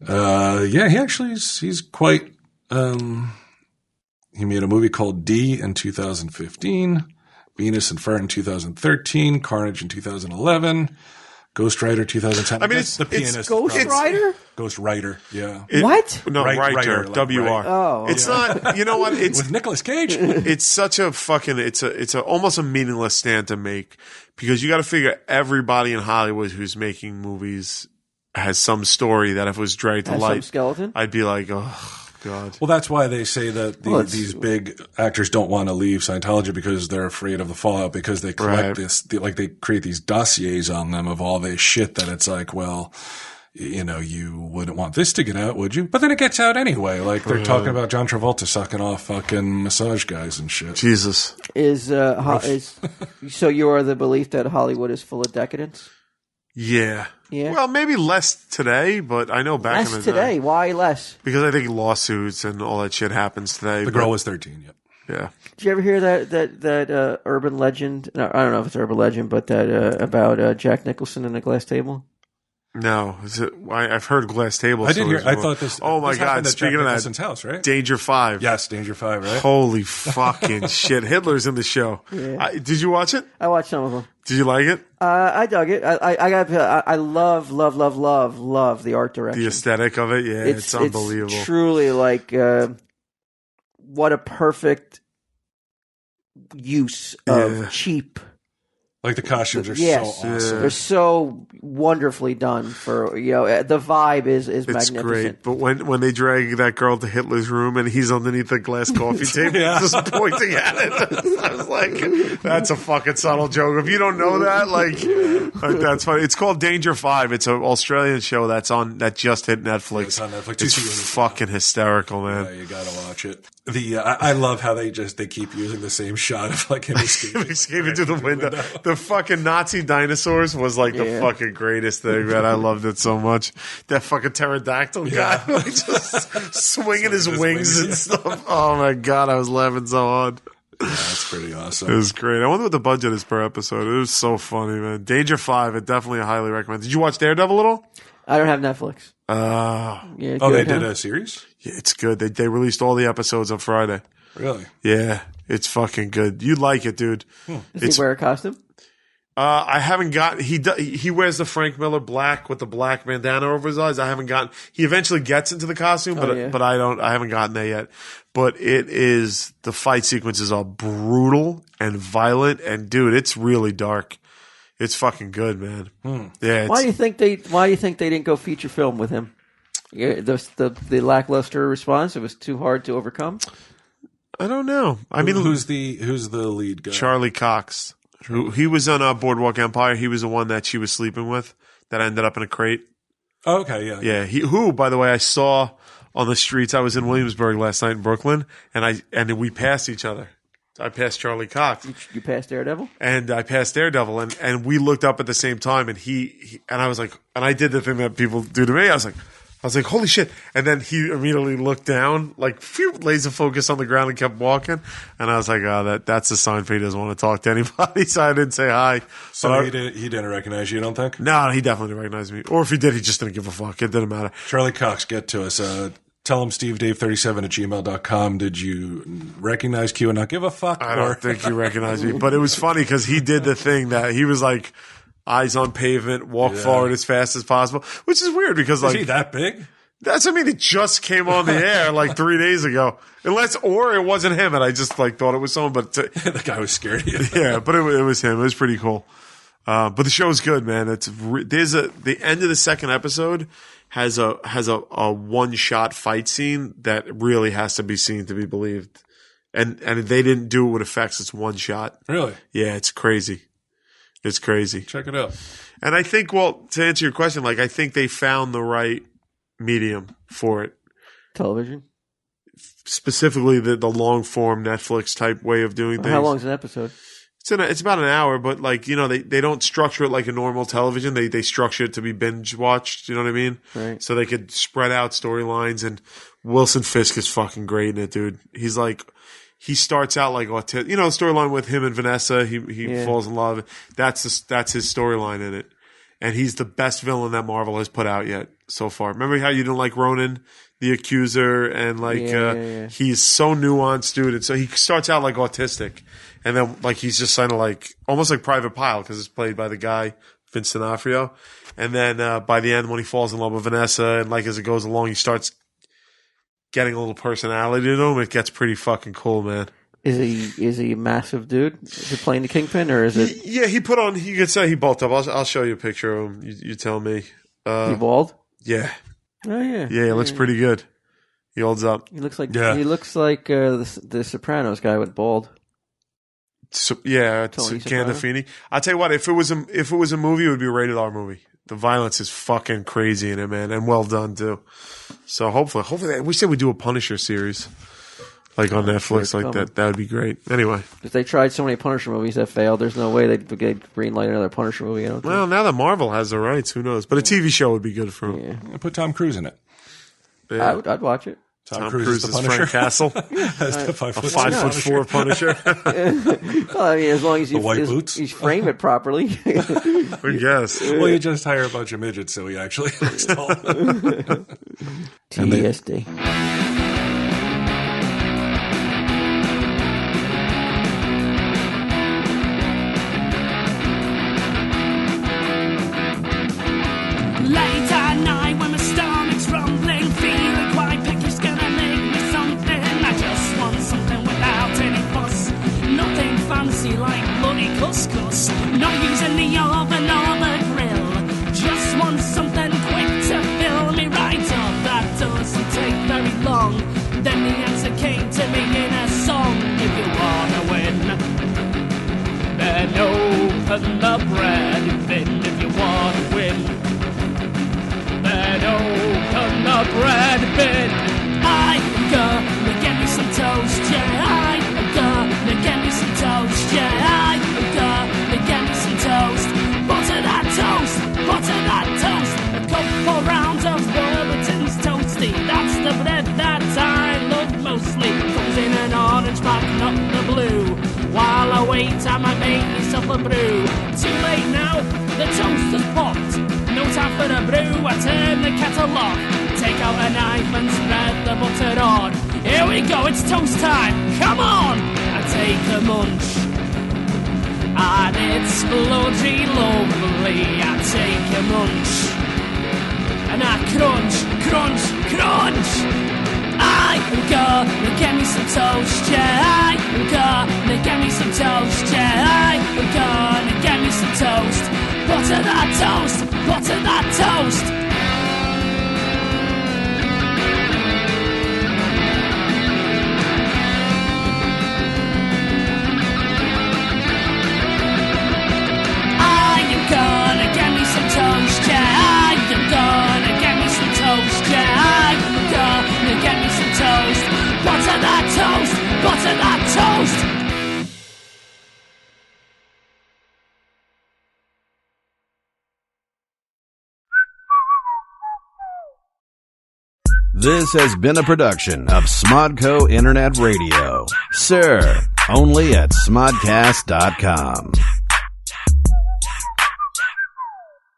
Yeah, he's quite... he made a movie called D in 2015, Venus and Fur in 2013, Carnage in 2011, Ghost Rider 2010. I mean, it's the pianist. Ghost Rider? Ghost Rider, yeah. What? No, Writer, like W-R. Oh, It's not, you know what? It's With Nicolas Cage. it's such a fucking, it's a almost a meaningless stand to make because you got to figure everybody in Hollywood who's making movies has some story that if it was dragged to Has light, some skeleton? I'd be like, oh, God. Well, that's why they say that these big actors don't want to leave Scientology because they're afraid of the fallout because they collect they create these dossiers on them of all this shit that it's like, well, you know, you wouldn't want this to get out, would you? But then it gets out anyway. Like they're talking about John Travolta sucking off fucking massage guys and shit. Jesus. So you are the belief that Hollywood is full of decadence? Yeah. Yeah. Well, maybe less today, but I know back in the today. day. Why less? Because I think lawsuits and all that shit happens today. The girl was 13, yep. Yeah. Did you ever hear that urban legend? No, I don't know if it's urban legend, but that about Jack Nicholson and a glass table? No, I've heard glass table. I did hear. I thought this. Oh my this God! Speaking of that, house, right? Danger 5. Yes, Danger 5, right? Holy fucking shit! Hitler's in the show. Yeah. Did you watch it? I watched some of them. Did you like it? I dug it. I love the art direction. The aesthetic of it, yeah, it's unbelievable. It's truly like what a perfect use of cheap. Like the costumes are so awesome. They're so wonderfully done. For the vibe is it's magnificent. Great. But when they drag that girl to Hitler's room and he's underneath the glass coffee table just pointing at it, I was like, that's a fucking subtle joke. If you don't know that, like that's funny. It's called Danger 5. It's an Australian show that just hit Netflix. Yeah, it's on Netflix. It's fucking hysterical, man. Yeah, you gotta watch it. I love how they keep using the same shot of like him escaping through the window. The fucking Nazi dinosaurs was like the fucking greatest thing, man. I loved it so much. That fucking pterodactyl guy like just swinging his wings and stuff. Oh my God, I was laughing so hard. Yeah, that's pretty awesome. It was great. I wonder what the budget is per episode. It was so funny, man. Danger 5, it definitely highly recommend. Did you watch Daredevil at all? I don't have Netflix. They did a series? Yeah, it's good. They released all the episodes on Friday. Really? Yeah, it's fucking good. You'd like it, dude. Does he wear a costume? I haven't got. He wears the Frank Miller black with the black bandana over his eyes. I haven't gotten. He eventually gets into the costume, but I don't. I haven't gotten there yet. But it is, the fight sequences are brutal and violent, and dude, it's really dark. It's fucking good, man. Yeah. Why do you think they didn't go feature film with him? Yeah, the lackluster response. It was too hard to overcome. I don't know. I mean, who's the lead guy? Charlie Cox. He was on Boardwalk Empire. He was the one that she was sleeping with that ended up in a crate. Oh, okay, yeah. Yeah. Who, by the way, I saw on the streets. I was in Williamsburg last night in Brooklyn, and we passed each other. I passed Charlie Cox. You passed Daredevil? And I passed Daredevil, and we looked up at the same time, and he and I was like, and I did the thing that people do to me. I was like, holy shit. And then he immediately looked down, like, laser focus on the ground and kept walking. And I was like, that's a sign for he doesn't want to talk to anybody. So I didn't say hi. So he didn't recognize you, you don't think? No, he definitely didn't recognize me. Or if he did, he just didn't give a fuck. It didn't matter. Charlie Cox, get to us. Tell him stevedave37@gmail.com. Did you recognize Q and not give a fuck? I don't think he recognized me. But it was funny because he did the thing that he was like, eyes on pavement, walk forward as fast as possible, which is weird because is he that big? It just came on the air like 3 days ago. Or it wasn't him, and I just like thought it was someone. But the guy was scared of you. Yeah, but it was him. It was pretty cool. But the show's good, man. The end of the second episode has a one shot fight scene that really has to be seen to be believed, and they didn't do it with effects. It's one shot. Really? Yeah, it's crazy. It's crazy. Check it out. And I think, well, to answer your question, like I think they found the right medium for it. Television? Specifically the long form Netflix type way of doing things. How long is an episode? It's about an hour, but like, you know, they don't structure it like a normal television. They structure it to be binge watched, you know what I mean? Right. So they could spread out storylines, and Wilson Fisk is fucking great in it, dude. He's like, he starts out like autistic, you know, storyline with him and Vanessa. He falls in love. That's his storyline in it. And he's the best villain that Marvel has put out yet so far. Remember how you didn't like Ronan, the Accuser, and like he's so nuanced, dude. And so he starts out like autistic, and then like he's just kind of like almost like Private Pile because it's played by the guy Vince D'Onofrio. And then by the end, when he falls in love with Vanessa, and like as it goes along, he starts getting a little personality to him. It gets pretty fucking cool, man. Is he a massive dude? Is he playing the Kingpin, or is it? Yeah, he put on. You could say he bulked up. I'll show you a picture of him. You tell me. He bald? Yeah. Oh yeah. Yeah, he looks pretty good. He holds up. He looks like the Sopranos guy with bald. So, yeah, Tony Gandolfini. I'll tell you what. If it was a movie, it would be a rated R movie. The violence is fucking crazy in it, man, and well done too. So hopefully, we said we do a Punisher series, like on Netflix, like that. That would be great. Anyway, if they tried so many Punisher movies that failed, there's no way they'd greenlight another Punisher movie. I don't think. Well, now that Marvel has the rights, who knows? But a TV show would be good for him. Yeah. Put Tom Cruise in it. Yeah. I'd watch it. Tom Cruise is Frank Castle. That's the 5'4" Punisher. Well, I mean, as long as you frame it properly. I guess. Well, you just hire a bunch of midgets, so he actually looks tall. TSD. Late at night when my stomach's rumbling, feeling quite picky's gonna make me something. I just want something without any fuss, nothing fancy like bloody couscous. Not using the oven or the grill, just want something quick to fill me right up. That doesn't take very long. Then the answer came to me in a song. If you wanna win, then open the bread bin. If you wanna win, then open the bread bin. I'm gonna get me some toast, yeah. I'm gonna get me some toast, yeah. I'm gonna get me some toast. Butter that toast, butter that toast. A couple rounds of Warburton's toasty. That's the bread that I love mostly. Comes in an orange pack, not the blue. While I wait, I might make myself a brew. Too late now, the toast has popped. No time for a brew, I turn the kettle off. Take out a knife and spread the butter on. Here we go, it's toast time, come on! I take a munch, and it's bloody lovely. I take a munch, and I crunch, crunch, crunch. I'm gonna get me some toast, yeah. I'm gonna get me some toast, yeah. I'm gonna get me some toast. Butter that toast, butter that toast. I am gonna get me some toast, yeah. I am gonna get me some toast, yeah. I am gonna get me some toast. Butter that toast, butter that toast. This has been a production of Smodco Internet Radio. Sir, only at smodcast.com.